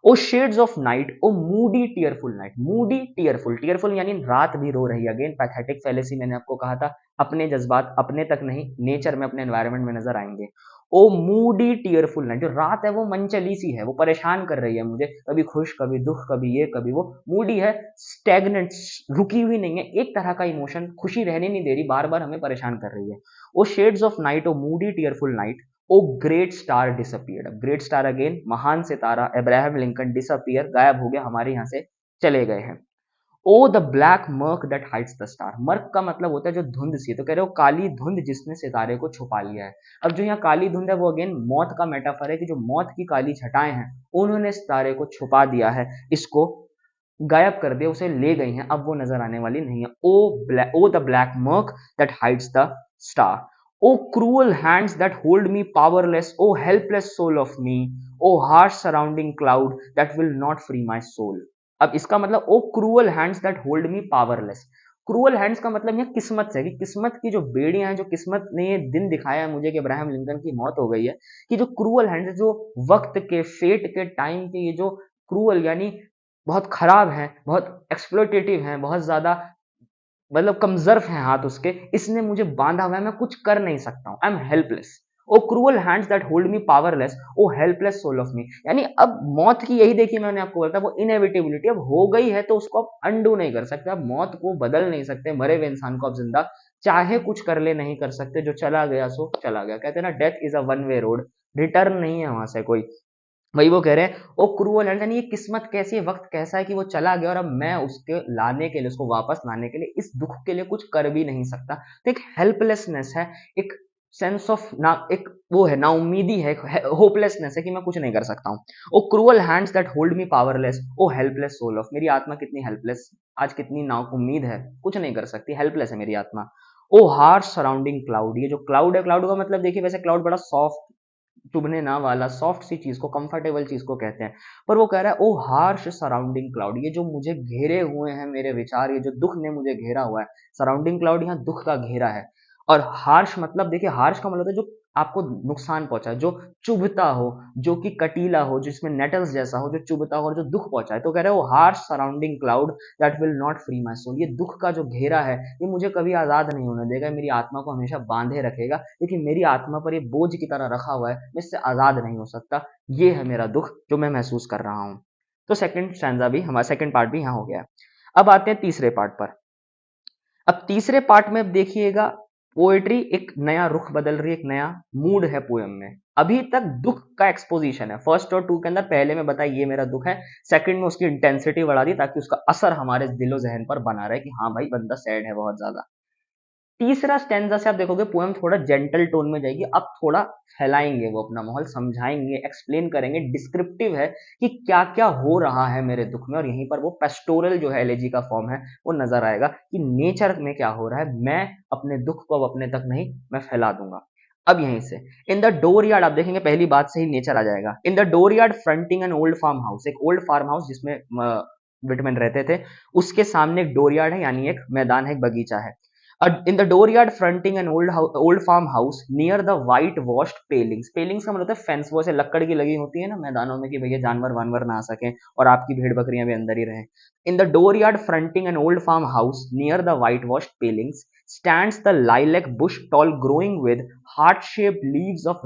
O shades of night, O moody tearful night, moody tearful, tearful यानी रात भी रो रही है। अगेन पैथेटिक फैलेसी, मैंने आपको कहा था अपने जज्बात अपने तक नहीं, नेचर में, अपने एनवायरनमेंट में नजर आएंगे। ओ मूडी टीयरफुल नाइट, जो रात है वो मनचली सी है, वो परेशान कर रही है मुझे, कभी खुश कभी दुख, कभी ये कभी वो। मूडी है, स्टेगनेंट, रुकी हुई नहीं है, एक तरह का इमोशन, खुशी रहने नहीं दे रही, बार बार हमें परेशान कर रही है। O shades of night, O moody tearful night, O great star disappeared. अब ग्रेट स्टार अगेन महान सितारा अब्राहम लिंकन, डिसअपियर, गायब हो गया, हमारे यहाँ से चले गए हैं। O the black murk that hides the star, murk का मतलब होता है जो धुंध सी, तो कह रहे हो काली धुंध जिसने सितारे को छुपा लिया है। अब जो यहाँ काली धुंध है वो अगेन मौत का मेटाफर है, कि जो मौत की काली छटाएं हैं उन्होंने सितारे को छुपा दिया है, इसको गायब कर दिया, उसे ले गई हैं, अब वो नजर आने वाली नहीं है। O the black murk that hides the star, O cruel hands that hold me powerless, O helpless soul of me, O harsh surrounding cloud that will not free my soul. अब इसका मतलब, O cruel hands that hold me powerless, cruel hands का मतलब है किस्मत से, कि किस्मत की जो बेड़ियां हैं, जो किस्मत ने ये दिन दिखाया है मुझे कि अब्राहम लिंकन की मौत हो गई है, कि जो क्रूअल हैंड्स, जो वक्त के, फेट के, टाइम के, ये जो क्रूअल यानी बहुत खराब हैं, बहुत एक्सप्लोइटेटिव हैं, बहुत ज्यादा मतलब कमजर्फ हैं हाथ उसके, इसने मुझे बांधा हुआ है, मैं कुछ कर नहीं सकता हूं, I am helpless. O cruel hands that hold me powerless, O helpless soul of me, यानी अब मौत की यही देखिए, मैंने आपको बोला था वो इनएविटेबिलिटी, अब हो गई है तो उसको आप अनडू नहीं कर सकते, अब मौत को बदल नहीं सकते, मरे हुए इंसान को अब जिंदा चाहे कुछ कर ले नहीं कर सकते, जो चला गया सो चला गया, कहते हैं ना death is a one way road, return नहीं है वहां से कोई। वही वो कह रहे हैं, ओ क्रूअल हैंड, यानी ये किस्मत कैसी है, वक्त कैसा है कि वो चला गया और अब मैं उसके लाने के लिए, उसको वापस लाने के लिए, इस दुख के लिए कुछ कर भी नहीं सकता। तो एक हेल्पलेसनेस है, एक सेंस ऑफ ना, एक वो है ना उम्मीदी है, होपलेसनेस है कि मैं कुछ नहीं कर सकता हूँ। O cruel hands that hold me powerless, O helpless soul of, मेरी आत्मा कितनी हेल्पलेस, आज कितनी ना उम्मीद है, कुछ नहीं कर सकती, हेल्पलेस है मेरी आत्मा। ओ हार्श सराउंडिंग क्लाउड, ये जो क्लाउड है, क्लाउड का मतलब देखिए, वैसे क्लाउड बड़ा सॉफ्ट, चुभने ना वाला, सॉफ्ट सी चीज को, कंफर्टेबल चीज को कहते हैं, पर वो कह रहा है ओ हार्श सराउंडिंग क्लाउड, ये जो मुझे घेरे हुए हैं मेरे विचार, ये जो दुख ने मुझे घेरा हुआ है, सराउंडिंग क्लाउड यहाँ दुख का घेरा है। और हार्श मतलब देखिए, हार्श का मतलब है जो आपको नुकसान पहुंचाए, जो चुभता हो, जो कि कटीला हो, जिसमें नेटल्स जैसा हो, जो चुभता हो और जो दुख पहुंचाए, तो कह रहे हो harsh surrounding cloud that will not free my soul, ये दुख का जो घेरा है ये मुझे कभी आजाद नहीं होने देगा, मेरी आत्मा को हमेशा बांधे रखेगा, क्योंकि मेरी आत्मा पर ये बोझ की तरह रखा हुआ है, मैं इससे आजाद नहीं हो सकता, ये है मेरा दुख जो मैं महसूस कर रहा हूं। तो सेकंड स्टैंजा भी, हमारा सेकंड पार्ट भी यहाँ हो गया। अब आते हैं तीसरे पार्ट पर। अब तीसरे पार्ट में अब देखिएगा, पोएट्री एक नया रुख बदल रही है, एक नया मूड है पोएम में। अभी तक दुख का एक्सपोजिशन है, फर्स्ट और टू के अंदर, पहले में बताया ये मेरा दुख है, सेकंड में उसकी इंटेंसिटी बढ़ा दी ताकि उसका असर हमारे दिलो जहन पर बना रहे कि हाँ भाई बंदा सैड है बहुत ज्यादा। तीसरा स्टैंजा से आप देखोगे पोएम थोड़ा जेंटल टोन में जाएगी, अब थोड़ा फैलाएंगे वो अपना माहौल, समझाएंगे, एक्सप्लेन करेंगे, डिस्क्रिप्टिव है कि क्या क्या हो रहा है मेरे दुख में, और यहीं पर वो पेस्टोरल जो है एलेजी का फॉर्म है वो नजर आएगा कि नेचर में क्या हो रहा है, मैं अपने दुख को अब अपने तक नहीं, मैं फैला दूंगा। अब यहीं से इन द डोर यार्ड, आप देखेंगे पहली बात से ही नेचर आ जाएगा। In the dooryard fronting an old farm house, एक ओल्ड फार्म हाउस जिसमें विटमैन रहते थे, उसके सामने एक डोर यार्ड है, यानी एक मैदान है, एक बगीचा है। In the dooryard fronting an old farmhouse near the whitewashed palings, palings का मतलब होता है फेंस, वो ऐसे लकड़ की लगी होती है ना मैदानों में कि भैया जानवर वानवर ना आ सके और आपकी भेड़ बकरियां भी अंदर ही रहें। In the dooryard fronting an old farmhouse near the whitewashed palings stands the lilac bush tall growing with heart shaped leaves of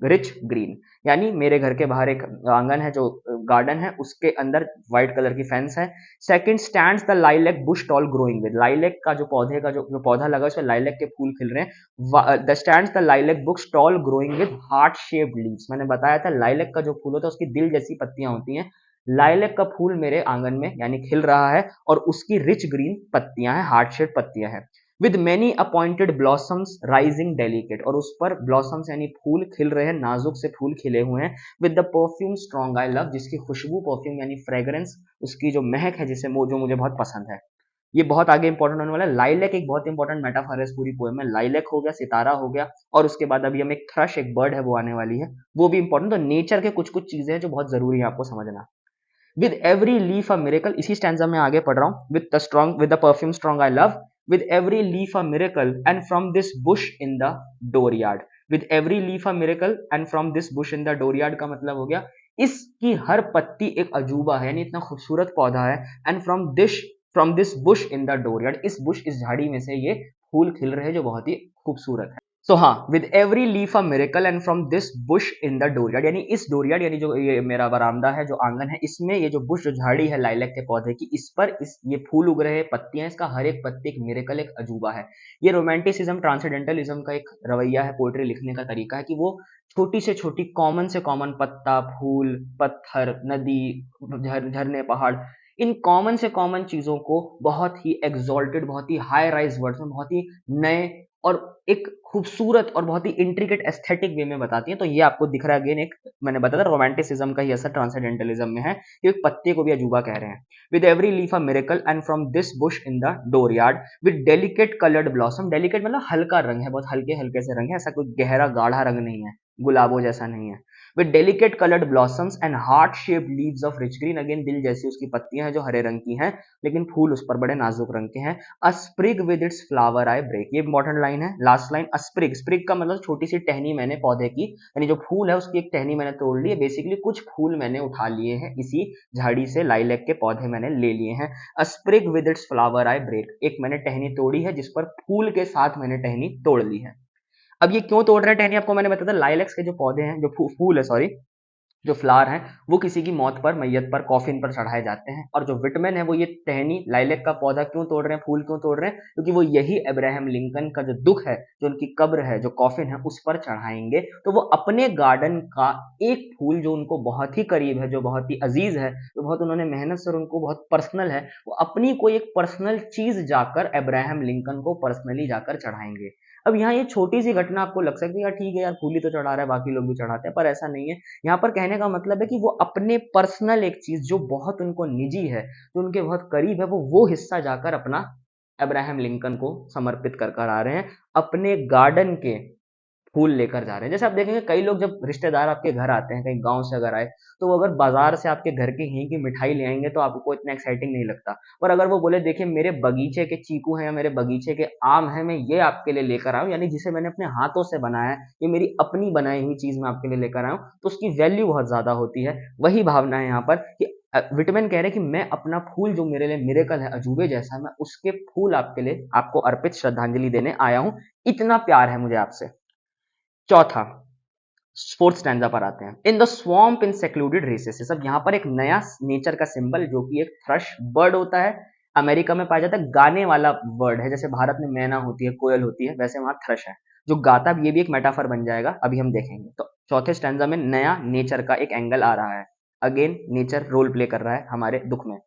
rich green, यानी मेरे घर के बाहर एक आंगन है, जो गार्डन है, उसके अंदर व्हाइट कलर की फेंस है। Second stands the lilac bush tall growing with, lilac का जो पौधे का जो पौधा लगा उसमें लाइलैक के फूल खिल रहे हैं। The stands the lilac bush tall growing with heart shaped leaves, मैंने बताया था लाइलैक का जो फूल होता है उसकी दिल जैसी पत्तियां होती हैं, लाइलैक का फूल मेरे आंगन में यानी खिल रहा है और उसकी रिच ग्रीन पत्तियां हैं, हार्ट शेप्ड पत्तियां हैं। With many appointed blossoms rising delicate, और उस पर ब्लॉसम्स यानी फूल खिल रहे हैं, नाजुक से फूल खिले हुए हैं। With the perfume strong I love, जिसकी खुशबू, परफ्यूम यानी फ्रेग्रेंस, उसकी जो महक है जिसे जो मुझे बहुत पसंद है। ये बहुत आगे इंपॉर्टेंट होने वाला है। लाइलैक एक बहुत इंपॉर्टेंट मेटाफर है इस पूरी पोएम में। लाइलैक हो गया, सितारा हो गया, और उसके बाद अभी हम एक थ्रश, एक बर्ड है वो आने वाली है, वो भी इंपॉर्टेंट। तो नेचर के कुछ कुछ चीजें हैं जो बहुत जरूरी है आपको समझना। With every leaf a miracle, इसी स्टैंजा में आगे पढ़ रहा हूँ। With the perfume strong I love, with every leaf a miracle and from this bush in the dooryard. With every leaf a miracle and from this bush in the dooryard का मतलब हो गया इसकी हर पत्ती एक अजूबा है, यानी इतना खूबसूरत पौधा है। And from this bush in the dooryard, इस झाड़ी में से ये फूल खिल रहे हैं जो बहुत ही खूबसूरत है। सो हाँ, with every leaf a miracle and from this bush in the dooryard, यानी इस डोरयार्ड, यानी जो ये मेरा बरामदा है, जो आंगन है, इसमें ये जो बुश, जो झाड़ी है लाइलैक के पौधे की, इस पर ये फूल उग रहे हैं, पत्तियां, इसका हर एक पत्ती एक मिरेकल, एक अजूबा है। ये रोमांटिसिज्म, ट्रांसेंडेंटलिज्म का एक रवैया है, पोएट्री लिखने का तरीका है कि वो छोटी से छोटी, कॉमन से कॉमन पत्ता, फूल, पत्थर, नदी, झरने, पहाड़, इन कॉमन से कॉमन चीजों को बहुत ही एग्जॉल्टेड, बहुत ही हाई राइज वर्ड्स में, बहुत ही नए और एक खूबसूरत और बहुत ही इंट्रिकेट एस्थेटिक वे में बताती है। तो ये आपको दिख रहा है, अगेन एक मैंने बताया था रोमांटिसिज्म का ही असर ट्रांसेंडेंटलिज्म में है, कि एक पत्ते को भी अजूबा कह रहे हैं। With every leaf a miracle and from this bush in the dooryard, with delicate coloured blossom, delicate मतलब हल्का रंग है, बहुत हल्के हल्के से रंग है, ऐसा कोई गहरा गाढ़ा रंग नहीं है, गुलाबों जैसा नहीं है। With delicate coloured blossoms and heart shaped leaves of rich green, again दिल जैसी उसकी पत्तियां हैं जो हरे रंग की हैं, लेकिन फूल उस पर बड़े नाजुक रंग के हैं। A sprig with its flower I break, ये इंपॉर्टेंट लाइन है, last line. A sprig, sprig का मतलब छोटी सी टहनी मैंने पौधे की, यानी जो फूल है उसकी एक टहनी मैंने तोड़ ली है, बेसिकली कुछ फूल मैंने उठा लिए हैं इसी झाड़ी से, लाइलैक के पौधे मैंने ले लिए हैं। A sprig with its flower I break, एक मैंने टहनी तोड़ी है जिस पर फूल के साथ मैंने टहनी तोड़ ली है। अब ये क्यों तोड़ रहे हैं टहनी, आपको मैंने बताया था, लाइलैक्स के जो पौधे हैं, जो फूल है, सॉरी, जो फ्लावर हैं, वो किसी की मौत पर, मैयत पर, कॉफिन पर चढ़ाए जाते हैं। और जो विटमैन है वो ये टहनी, लाइलैक का पौधा क्यों तोड़ रहे हैं, फूल क्यों तोड़ रहे हैं, क्योंकि वो यही अब्राहम लिंकन का जो दुख है, जो उनकी कब्र है, जो कॉफिन है, उस पर चढ़ाएंगे। तो वो अपने गार्डन का एक फूल जो उनको बहुत ही करीब है, जो बहुत ही अजीज है, जो बहुत उन्होंने मेहनत से, और उनको बहुत पर्सनल है, वो अपनी कोई एक पर्सनल चीज जाकर अब्राहम लिंकन को पर्सनली जाकर चढ़ाएंगे। अब यहाँ ये छोटी सी घटना आपको लग सकती है यार ठीक है यार, फूल ही तो चढ़ा रहा है, बाकी लोग भी चढ़ाते हैं, पर ऐसा नहीं है। यहाँ पर कहने का मतलब है कि वो अपने पर्सनल एक चीज जो बहुत उनको निजी है, जो उनके बहुत करीब है, वो हिस्सा जाकर अपना अब्राहम लिंकन को समर्पित कर कर आ रहे हैं, अपने गार्डन के फूल लेकर जा रहे हैं। जैसे आप देखेंगे कई लोग जब रिश्तेदार आपके घर आते हैं, कहीं गांव से अगर आए, तो वो अगर बाजार से आपके घर के यहीं की मिठाई ले आएंगे तो आपको इतना एक्साइटिंग नहीं लगता। पर अगर वो बोले देखिए मेरे बगीचे के चीकू हैं, या मेरे बगीचे के आम हैं, मैं ये आपके लिए लेकर आया हूं, यानी जिसे मैंने अपने हाथों से बनाया है, ये मेरी अपनी बनाई हुई चीज मैं आपके लिए लेकर आया हूं, तो उसकी वैल्यू बहुत ज्यादा होती है। वही भावना है यहाँ पर कि विटमैन कह रहे हैं कि मैं अपना फूल जो मेरे लिए मिरेकल है, अजूबे जैसा, मैं उसके फूल आपके लिए, आपको अर्पित श्रद्धांजलि देने आया हूं, इतना प्यार है मुझे आपसे। चौथा, फोर्थ स्टैंजा पर आते हैं। In the swamp in secluded recesses, अब यहाँ पर एक नया नेचर का सिंबल, जो कि एक थ्रश बर्ड होता है, अमेरिका में पाया जाता है, गाने वाला बर्ड है। जैसे भारत में मैना होती है, कोयल होती है, वैसे वहां थ्रश है जो गाता है। ये भी एक मेटाफर बन जाएगा, अभी हम देखेंगे। तो चौथे स्टैंजा में नया नेचर का एक एंगल आ रहा है, अगेन नेचर रोल प्ले कर रहा है हमारे दुख में।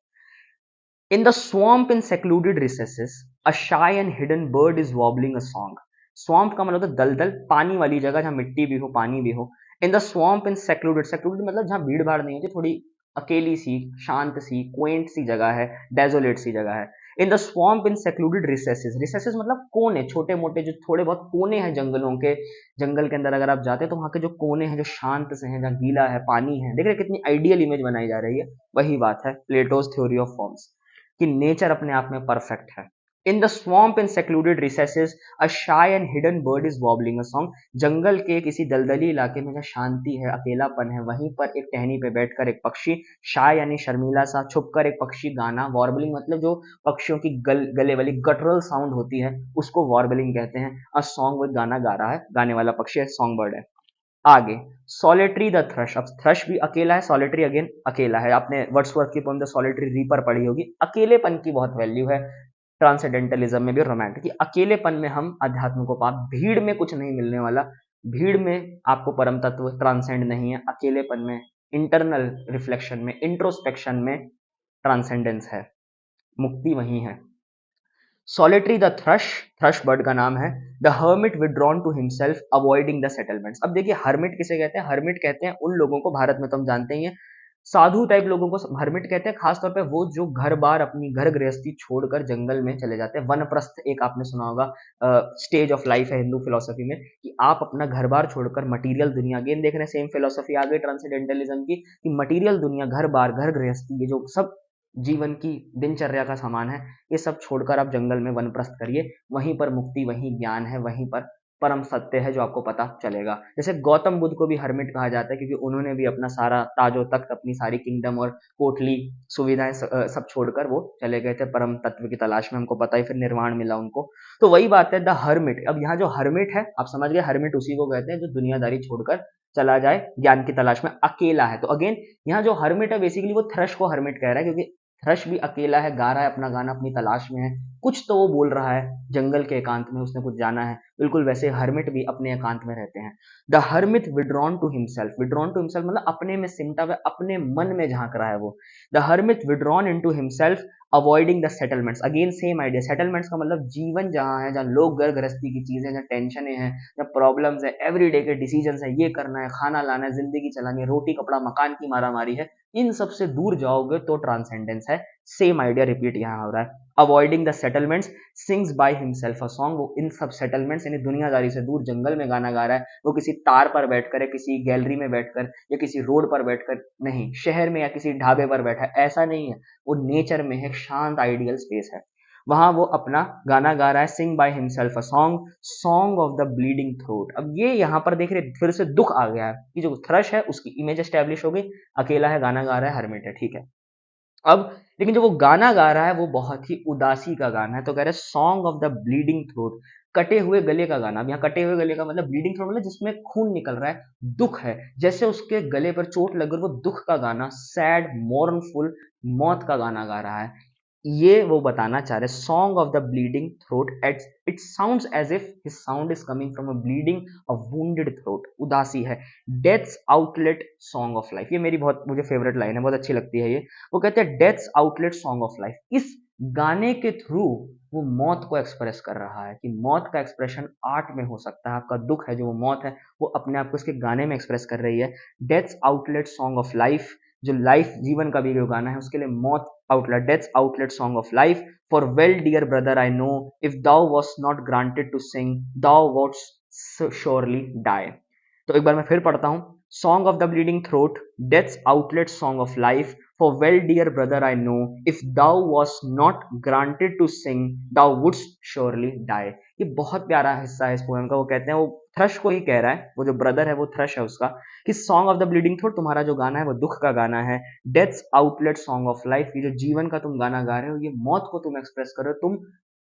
In the swamp in secluded recesses, a shy and hidden bird is wobbling a song. Swamp का मतलब होता है दलदल, पानी वाली जगह जहाँ मिट्टी भी हो, पानी भी हो। In the swamp in secluded, secluded मतलब जहाँ भीड़ भाड़ नहीं होती, थोड़ी अकेली सी, शांत सी, क्वेंट सी जगह है, डेजोलेट सी जगह है। In the swamp in secluded recesses, recesses मतलब कोने, छोटे मोटे जो थोड़े बहुत कोने हैं जंगलों के, जंगल के अंदर अगर आप जाते हैं तो वहाँ के जो कोने हैं, जो शांत से हैं, जहाँ गीला है, पानी है, देख रहे कितनी आइडियल इमेज बनाई जा रही है। वही बात है प्लेटोज थ्योरी ऑफ फॉर्म्स, कि नेचर अपने आप में परफेक्ट है। In the swamp in secluded recesses, a shy and hidden bird is warbling a song, जंगल के किसी दलदली इलाके में जहाँ शांति है, अकेलापन है, वहीं पर एक टहनी पे बैठकर एक पक्षी, शाय यानी शर्मीला सा, छुपकर एक पक्षी गाना, वॉर्बलिंग मतलब जो पक्षियों की गले वाली गटरल साउंड होती है उसको वॉर्बलिंग कहते हैं। अ सॉन्ग विद, गाना गा रहा है, गाने वाला पक्षी है, सॉन्ग बर्ड है। आगे सॉलिटरी द थ्रश, अब थ्रश भी अकेला है, सॉलिटरी अगेन अकेला है। आपने वर्ड्सवर्थ की पोएम द सॉलिटरी रीपर पढ़ी होगी। अकेलेपन की बहुत वैल्यू है ट्रांसेंडेंटलिज्म में भी और रोमांटिक, कि अकेलेपन में हम अध्यात्म को पा, भीड़ में कुछ नहीं मिलने वाला, भीड़ में आपको परम तत्व ट्रांसेंड नहीं है, अकेलेपन में, इंटरनल रिफ्लेक्शन में, इंट्रोस्पेक्शन में ट्रांसेंडेंस है, मुक्ति वही है। Solitary the thrush, thrush bird का नाम है। The hermit withdrawn to himself avoiding the settlements, अब देखिए हर्मिट किसे कहते हैं, हर्मिट कहते हैं उन लोगों को, भारत में तो हम जानते ही हैं, साधु टाइप लोगों को हर्मिट कहते हैं, खासतौर पे वो जो घर बार अपनी घर गृहस्थी छोड़कर जंगल में चले जाते हैं। वनप्रस्थ एक आपने सुना होगा स्टेज ऑफ लाइफ है हिंदू फिलोसफी में, कि आप अपना घर बार छोड़कर मटीरियल दुनिया, अगेन देख रहे हैं सेम फिलोसफी आ गई ट्रांसेंडेंटलिज्म की, कि मटीरियल दुनिया, घर बार, घर गृहस्थी, ये जो सब जीवन की दिनचर्या का सामान है, ये सब छोड़कर आप जंगल में वनप्रस्थ करिए। वहीं पर मुक्ति, वहीं ज्ञान है, वहीं पर परम सत्य है जो आपको पता चलेगा। जैसे गौतम बुद्ध को भी हर्मिट कहा जाता है, क्योंकि उन्होंने भी अपना सारा ताजो तख्त, अपनी सारी किंगडम और कोटली सुविधाएं सब छोड़कर वो चले गए थे परम तत्व की तलाश में। हमको पता ही, फिर निर्वाण मिला उनको। तो वही बात है द हर्मिट। अब यहाँ जो हर्मिट है, आप समझ गए, हर्मिट उसी को कहते हैं जो दुनियादारी छोड़कर चला जाए ज्ञान की तलाश में, अकेला है। तो अगेन यहाँ जो हर्मिट है, बेसिकली वो थ्रश को हर्मिट कह रहा है, क्योंकि थ्रश भी अकेला है, गा रहा है अपना गाना, अपनी तलाश में है, कुछ तो वो बोल रहा है जंगल के एकांत में, उसने कुछ जाना है। बिल्कुल वैसे हर्मिट भी अपने एकांत में रहते हैं। The hermit withdrawn to himself, withdrawn to himself मतलब अपने में सिमटा हुआ, अपने मन में झांक रहा है वो। The hermit withdrawn into himself avoiding the settlements, again same idea. Settlements का मतलब जीवन जहां है, जहां लोग घर गृहस्थी की चीजें, जहां टेंशन है, जहां प्रॉब्लम्स है, एवरीडे के डिसीजंस है, ये करना है, खाना लाना है, जिंदगी चलानी है, रोटी कपड़ा मकान की मारामारी है, इन सब से दूर जाओगे तो ट्रांसेंडेंस है। सेम आइडिया रिपीट यहाँ हो रहा है। Avoiding the settlements sings bye himself a song, वो इन सब सेटलमेंट्स यानी दुनियादारी से दूर जंगल में गाना गा रहा है। वो किसी तार पर बैठकर या किसी गैलरी में बैठकर या किसी रोड पर बैठकर नहीं, शहर में या किसी ढाबे पर बैठा है, ऐसा नहीं है। वो नेचर में है, शांत आइडियल स्पेस है, वहां वो अपना गाना गा रहा है। Sing by himself a song, song of the bleeding throat. अब ये यहाँ पर देख रहे फिर से दुख आ गया है कि जो थ्रश है उसकी इमेज एस्टेब्लिश हो गई, अकेला है, गाना गा रहा है, हर्मिट है, ठीक है। अब लेकिन जो वो गाना गा रहा है वो बहुत ही उदासी का गाना है, तो कह रहे हैं song of the bleeding throat, कटे हुए गले का गाना। अब यहाँ कटे हुए गले का मतलब ब्लीडिंग थ्रोट मतलब जिसमें खून निकल रहा है, दुख है, जैसे उसके गले पर चोट लग गई, वो दुख का गाना, सैड मोर्नफुल, मौत का गाना गा रहा है। ये वो बताना चाह रहे, song of the bleeding throat, it sounds as if his sound is coming from a bleeding a wounded throat, उदासी है। Death's outlet song of life, ये मेरी बहुत मुझे फेवरेट लाइन है, बहुत अच्छी लगती है ये। वो कहते हैं deaths outlet song of life, इस गाने के थ्रू वो मौत को एक्सप्रेस कर रहा है, कि मौत का एक्सप्रेशन आर्ट में हो सकता है। आपका दुख है जो वो मौत है, वो अपने आप को इसके गाने में एक्सप्रेस कर रही है। Death's outlet song of life, जो लाइफ जीवन का भी जो गाना है उसके लिए मौत outlet, death's outlet song of life. For well dear brother I know if thou was not granted to sing thou wouldst surely die. तो एक बार मैं फिर पढ़ता हूं, song of the bleeding throat, death's outlet song of life. For well, dear brother, I know, if thou was not granted to sing, thou wouldst surely die। ये बहुत प्यारा हिस्सा है इस पोएम का। वो कहते हैं, वो थ्रश को ही कह रहा है, वो जो ब्रदर है वो थ्रश है उसका, कि song of the bleeding throat, तुम्हारा जो गाना है वो दुख का गाना है। Death's outlet song of life, ये जो जीवन का तुम गाना गा रहे हो, ये मौत को तुम एक्सप्रेस कर रहे हो। तुम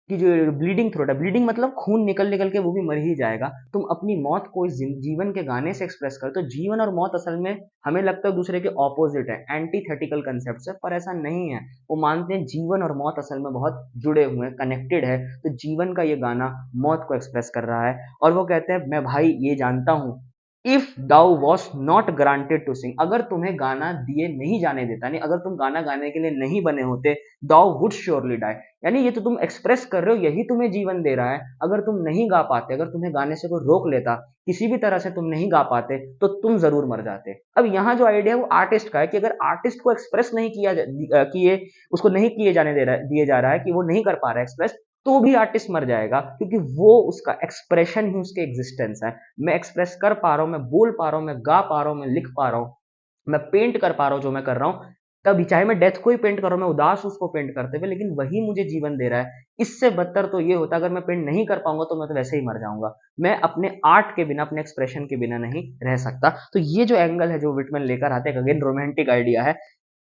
कि जो ब्लीडिंग थ्रोट है, ब्लीडिंग मतलब खून निकल निकल के वो भी मर ही जाएगा, तुम अपनी मौत को इस जीवन के गाने से एक्सप्रेस कर। तो जीवन और मौत असल में हमें लगता है दूसरे के ऑपोजिट है, एंटीथेटिकल कंसेप्ट है, पर ऐसा नहीं है। वो मानते हैं जीवन और मौत असल में बहुत जुड़े हुए हैं, कनेक्टेड है। तो जीवन का ये गाना मौत को एक्सप्रेस कर रहा है। और वो कहते हैं, मैं भाई ये जानता हूं, if thou was not granted to sing, अगर तुम्हें गाना दिए नहीं जाने देता, नहीं अगर तुम गाना गाने के लिए नहीं बने होते, दाउ वुड श्योरली डाई, यानी ये तो तुम एक्सप्रेस कर रहे हो, यही तुम्हें जीवन दे रहा है। अगर तुम नहीं गा पाते, अगर तुम्हें गाने से कोई रोक लेता, किसी भी तरह से तुम नहीं गा पाते, तो तुम जरूर मर जाते। अब यहाँ जो आइडिया है वो आर्टिस्ट का है, कि अगर आर्टिस्ट को एक्सप्रेस नहीं किए, उसको नहीं किए जाने दिए जा रहा है, कि वो नहीं कर पा रहा है एक्सप्रेस, तो भी आर्टिस्ट मर जाएगा, क्योंकि वो उसका एक्सप्रेशन ही उसके एग्जिस्टेंस है। मैं एक्सप्रेस कर पा रहा हूं, मैं बोल पा रहा हूं, मैं गा पा रहा हूं, मैं लिख पा रहा हूं, मैं पेंट कर पा रहा हूं जो मैं कर रहा हूं, तभी चाहे मैं डेथ को ही पेंट कर रहा हूं, मैं उदास उसको पेंट करते हुए, लेकिन वही मुझे जीवन दे रहा है। इससे बदतर तो ये होता, अगर मैं पेंट नहीं कर पाऊंगा तो मैं तो वैसे ही मर जाऊंगा। मैं अपने आर्ट के बिना, अपने एक्सप्रेशन के बिना नहीं रह सकता। तो ये जो एंगल है जो विटमैन लेकर आते हैं, अगेन रोमांटिक आइडिया है,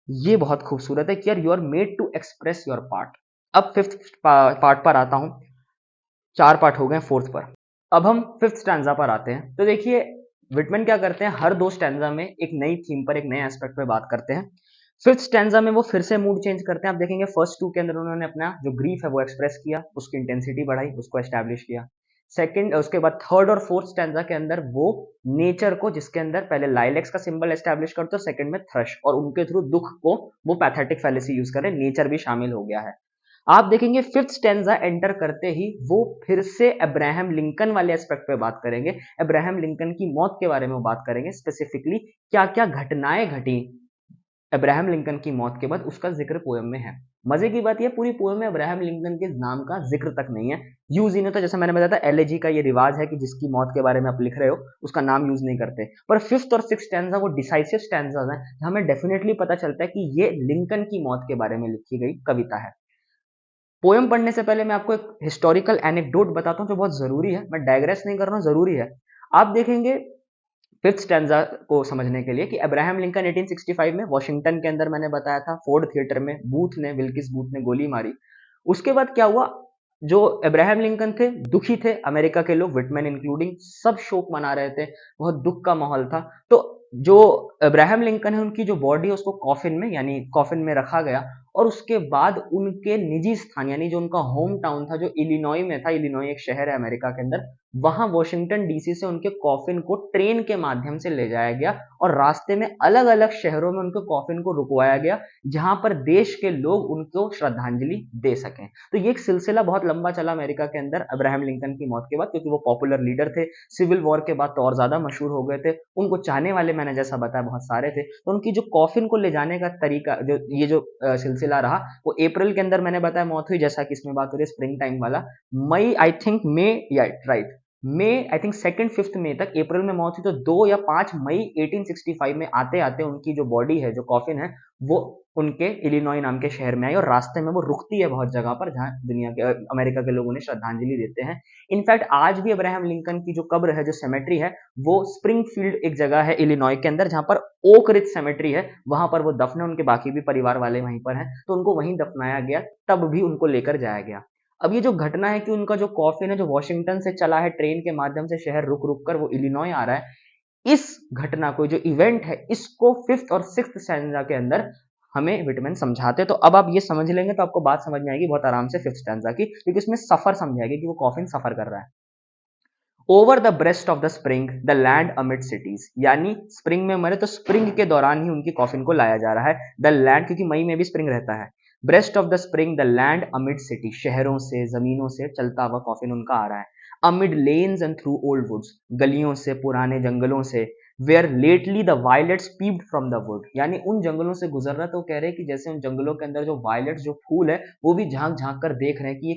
ये बहुत खूबसूरत है, कि यार you are made to express your part. अब फिफ्थ पार्ट पर आता हूं, 4 पार्ट हो गए, फोर्थ पर। अब हम फिफ्थ स्टैंजा पर आते हैं। तो देखिए विटमैन क्या करते हैं, हर 2 स्टैंजा में एक नई थीम पर, एक नए एस्पेक्ट पे बात करते हैं। फिफ्थ स्टैंजा में वो फिर से मूड चेंज करते हैं। आप देखेंगे फर्स्ट 2 के अंदर उन्होंने अपना जो ग्रीफ है वो एक्सप्रेस किया, उसकी इंटेंसिटी बढ़ाई, उसको एस्टैब्लिश किया। सेकंड, उसके बाद थर्ड और फोर्थ स्टैंजा के अंदर वो नेचर को, जिसके अंदर पहले लाइलेक्स का सिंबल एस्टैब्लिश करते हो, सेकंड में थ्रश, और उनके थ्रू दुख को वो पैथेटिक फैलेसी यूज कर रहे हैं, नेचर भी शामिल हो गया है। आप देखेंगे फिफ्थ स्टेंजा एंटर करते ही वो फिर से अब्राहम लिंकन वाले एस्पेक्ट पे बात करेंगे। अब्राहम लिंकन की मौत के बारे में बात करेंगे, स्पेसिफिकली क्या क्या घटनाएं घटी अब्राहम लिंकन की मौत के बाद उसका जिक्र पोयम में है। मजे की बात यह पूरी पोयम में अब्राहम लिंकन के नाम का जिक्र तक नहीं है, यूज ही नहीं होता। जैसे मैंने बताया था एलएजी का ये रिवाज है कि जिसकी मौत के बारे में आप लिख रहे हो उसका नाम यूज नहीं करते, पर फिफ्थ और सिक्स स्टैंजा वो डिसाइसिव स्टैंजाज हैं, हमें डेफिनेटली पता चलता है कि ये लिंकन की मौत के बारे में लिखी गई कविता है। पोयम पढ़ने से पहले मैं आपको एक हिस्टोरिकल एनेक्डोट बताता हूँ जो बहुत जरूरी है, मैं डायग्रेस नहीं कर रहा हूँ, जरूरी है। आप देखेंगे फिफ्थ स्टैंजा को समझने के लिए कि अब्राहम लिंकन 1865 में वॉशिंगटन के अंदर, मैंने बताया था, फोर्ड थिएटर में विल्किस बूथ ने गोली मारी। उसके बाद क्या हुआ, जो अब्राहम लिंकन थे दुखी थे, अमेरिका के लोग विटमैन इंक्लूडिंग सब शोक मना रहे थे, बहुत दुख का माहौल था। तो जो अब्राहम लिंकन है उनकी जो बॉडी है उसको कॉफिन में यानी कॉफिन में रखा गया, और उसके बाद उनके निजी स्थान यानी जो उनका होम टाउन था जो इलिनॉय में था, इलिनॉय एक शहर है अमेरिका के अंदर, वहां वॉशिंगटन डीसी से उनके कॉफिन को ट्रेन के माध्यम से ले जाया गया और रास्ते में अलग अलग शहरों में उनके कॉफिन को रुकवाया गया जहां पर देश के लोग उनको श्रद्धांजलि दे सकें। तो ये एक सिलसिला बहुत लंबा चला अमेरिका के अंदर अब्राहम लिंकन की मौत के बाद, क्योंकि वो पॉपुलर लीडर थे, सिविल वॉर के बाद तो और ज्यादा मशहूर हो गए थे, उनको चाहने वाले मैंने जैसा बताया बहुत सारे थे। तो उनकी जो कॉफिन को ले जाने का तरीका, जो ये जो सिलसिला रहा, वो अप्रैल के अंदर मैंने बताया मौत हुई, जैसा कि इसमें बात हो रही है स्प्रिंग टाइम वाला, मई आई थिंक मे, या राइट, मई आई थिंक 2 5 मई तक, अप्रैल में मौत हुई तो 2 या 5 मई 1865 में आते आते उनकी जो बॉडी है, जो कॉफिन है, वो उनके इलिनॉय नाम के शहर में आई, और रास्ते में वो रुकती है बहुत जगह पर जहां दुनिया के अमेरिका के लोग उन्हें श्रद्धांजलि देते हैं। इनफैक्ट आज भी अब्राहम लिंकन की जो कब्र है, जो सेमेट्री है, वो स्प्रिंगफील्ड एक जगह है इलिनॉय के अंदर जहां पर ओक रिज सेमेट्री है, वहां पर वो दफन है, उनके बाकी भी परिवार वाले वहीं पर हैं, तो उनको वहीं दफनाया गया, तब भी उनको लेकर जाया गया। अब ये जो घटना है कि उनका जो कॉफिन है जो वॉशिंगटन से चला है ट्रेन के माध्यम से शहर रुक रुक कर वो इलिनॉय आ रहा है, इस घटना को, जो इवेंट है, इसको फिफ्थ और सिक्स्थ स्टैंजा के अंदर हमें विटमैन समझाते हैं। तो अब आप ये समझ लेंगे तो आपको बात समझ में आएगी बहुत आराम से फिफ्थ स्टैंजा की, क्योंकि इसमें सफर समझाएगी कि वो कॉफिन सफर कर रहा है। Over the breast of the spring the land amid cities, यानी स्प्रिंग में मरे तो स्प्रिंग के दौरान ही उनकी कॉफिन को लाया जा रहा है। द लैंड, क्योंकि मई में भी स्प्रिंग रहता है, breast of the spring the land amid city, शहरों से, जमीनों से चलता हुआ कॉफिन उनका आ रहा है। Amid lanes and through old woods, गलियों से, पुराने जंगलों से, where lately the violets peeped from the wood, यानी उन जंगलों से गुजर रहा है, तो कह रहे हैं कि जैसे उन जंगलों के अंदर जो वायलेट्स, जो फूल है, वो भी झांक झांक कर देख रहे हैं कि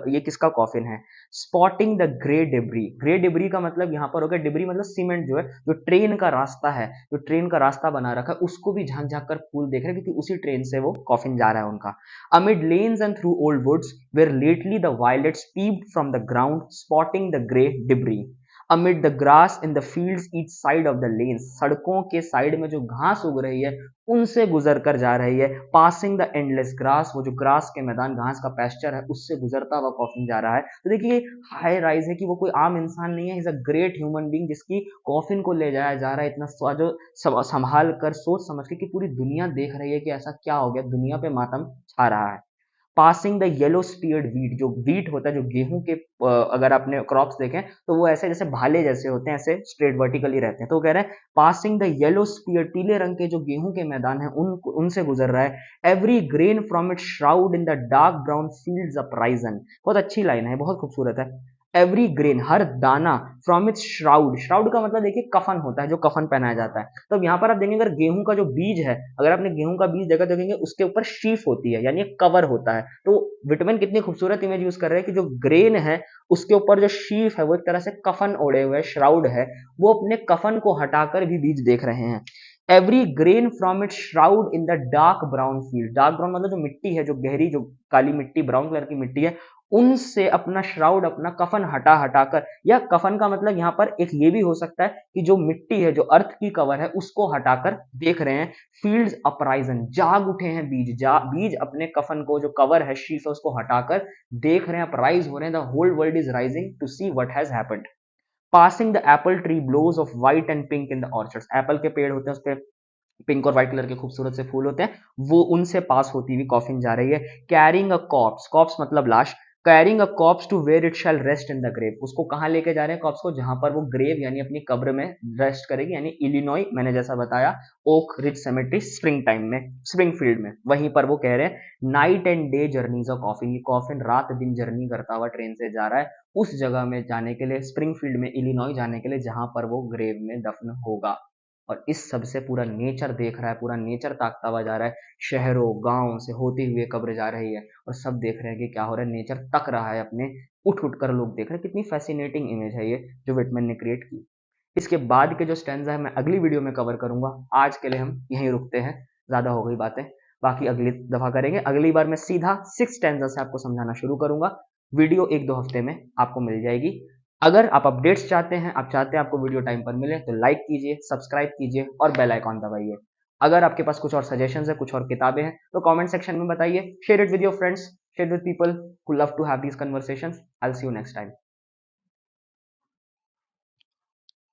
ये किसका कॉफिन है। Spotting the grey debris, grey debris का मतलब यहाँ पर हो गया, डिब्री मतलब सीमेंट, जो है जो ट्रेन का रास्ता है, जो ट्रेन का रास्ता बना रखा है, उसको भी झांक झांक कर फूल देख रहे हैं, क्योंकि उसी ट्रेन से वो कॉफिन जा रहा है उनका। Amid lanes and through old woods where lately the violets peeped from the ground spotting the grey debris. Amid the grass in the fields each side of the lanes, सड़कों के side में जो घास उग रही है उनसे गुजर कर जा रही है। पासिंग द एंडलेस ग्रास, वो जो ग्रास के मैदान, घास का पेस्चर है, उससे गुजरता हुआ कॉफिन जा रहा है। तो देखिए हाई राइज है कि वो कोई आम इंसान नहीं है, is a great human being जिसकी कॉफिन को ले जाया जा रहा है, इतना जो संभाल कर, सोच समझ के, कि पूरी दुनिया देख रही है कि ऐसा क्या हो गया, दुनिया पे मातम छा रहा है। पासिंग द येलो स्पीयर्ड वीट, जो वीट होता है, जो गेहूं के अगर आपने क्रॉप्स देखें तो वो ऐसे जैसे भाले जैसे होते हैं, ऐसे स्ट्रेट वर्टिकली रहते हैं, तो वो कह रहे हैं पासिंग द येलो स्पीयर, पीले रंग के जो गेहूं के मैदान है उनसे गुजर रहा है। Every grain from it shroud in the dark brown fields uprisen, बहुत अच्छी लाइन है, बहुत खूबसूरत है। एवरी ग्रेन, हर दाना, फ्रॉम इट्स श्राउड, श्राउड का मतलब देखिए कफन होता है, जो कफन पहनाया जाता है। तो अब यहाँ पर आप देखेंगे अगर गेहूं का जो बीज है, अगर आपने गेहूं का बीज देखा, देखेंगे उसके ऊपर शीफ होती है, यानी एक कवर होता है। तो विटामिन कितनी खूबसूरत इमेज यूज कर रहे हैं कि जो ग्रेन है उसके ऊपर जो शीफ है वो एक तरह से कफन ओढ़े हुए, श्राउड है, वो अपने कफन को हटाकर भी बीज देख रहे हैं। Every grain from it shroud in the dark brown field, dark brown मतलब जो मिट्टी है, जो गहरी, जो काली मिट्टी, ब्राउन कलर की मिट्टी है, उनसे अपना श्राउड, अपना कफन हटा हटाकर, या कफन का मतलब यहाँ पर एक ये भी हो सकता है कि जो मिट्टी है, जो अर्थ की कवर है, उसको हटाकर देख रहे हैं। फील्ड्स अपराइजन, जाग उठे हैं बीज, बीज अपने कफन को, जो कवर है, शीफ है, उसको हटाकर देख रहे हैं, अपराइज हो रहे हैं। The whole world is rising to see what has happened. Passing the apple tree blows of white and pink in the orchards, apple के पेड़ होते हैं, उस पे पिंक और व्हाइट कलर के खूबसूरत से फूल होते हैं, वो उनसे पास होती हुई कॉफिन जा रही है। कैरिंग अ कॉप्स, कॉप्स मतलब लाश, carrying a corpse to where it shall rest in the grave, उसको कहां लेके जा रहे हैं कॉप्स को, जहां पर वो ग्रेव यानी अपनी कब्र में रेस्ट करेगी, यानी इलिनॉय, मैंने जैसा बताया, Oak Ridge cemetery, spring time में, स्प्रिंगफील्ड में, वहीं पर वो कह रहे हैं night and day journeys of coffin, ये कॉफिन रात दिन जर्नी करता हुआ ट्रेन से जा रहा है उस जगह में जाने के लिए, स्प्रिंगफील्ड में, इलिनॉय जाने के लिए, जहां पर वो ग्रेव में दफन होगा। और इस सब से पूरा नेचर देख रहा है, पूरा नेचर ताकता हुआ जा रहा है, शहरों गांव से होती हुई कब्र जा रही है और सब देख रहे हैं कि क्या हो रहा है, नेचर तक रहा है अपने, उठ उठ कर लोग देख रहे हैं। कितनी फैसिनेटिंग इमेज है ये जो विटमैन ने क्रिएट की। इसके बाद के जो स्टैंजा है मैं अगली वीडियो में कवर करूंगा। आज के लिए हम यहीं रुकते हैं, ज्यादा हो गई बातें, बाकी अगली दफा करेंगे। अगली बार मैं सीधा 6 स्टैंजा से आपको समझाना शुरू करूंगा। वीडियो 1-2 हफ्ते में आपको मिल जाएगी। अगर आप अपडेट्स चाहते हैं, आप चाहते हैं आपको वीडियो टाइम पर मिले, तो लाइक कीजिए, सब्सक्राइब कीजिए और बेल आइकॉन दबाइए। अगर आपके पास कुछ और सजेशंस है, कुछ और किताबें हैं, तो कमेंट सेक्शन में बताइए। Share it with your friends, share with people who love to have these conversations. I will see you next time.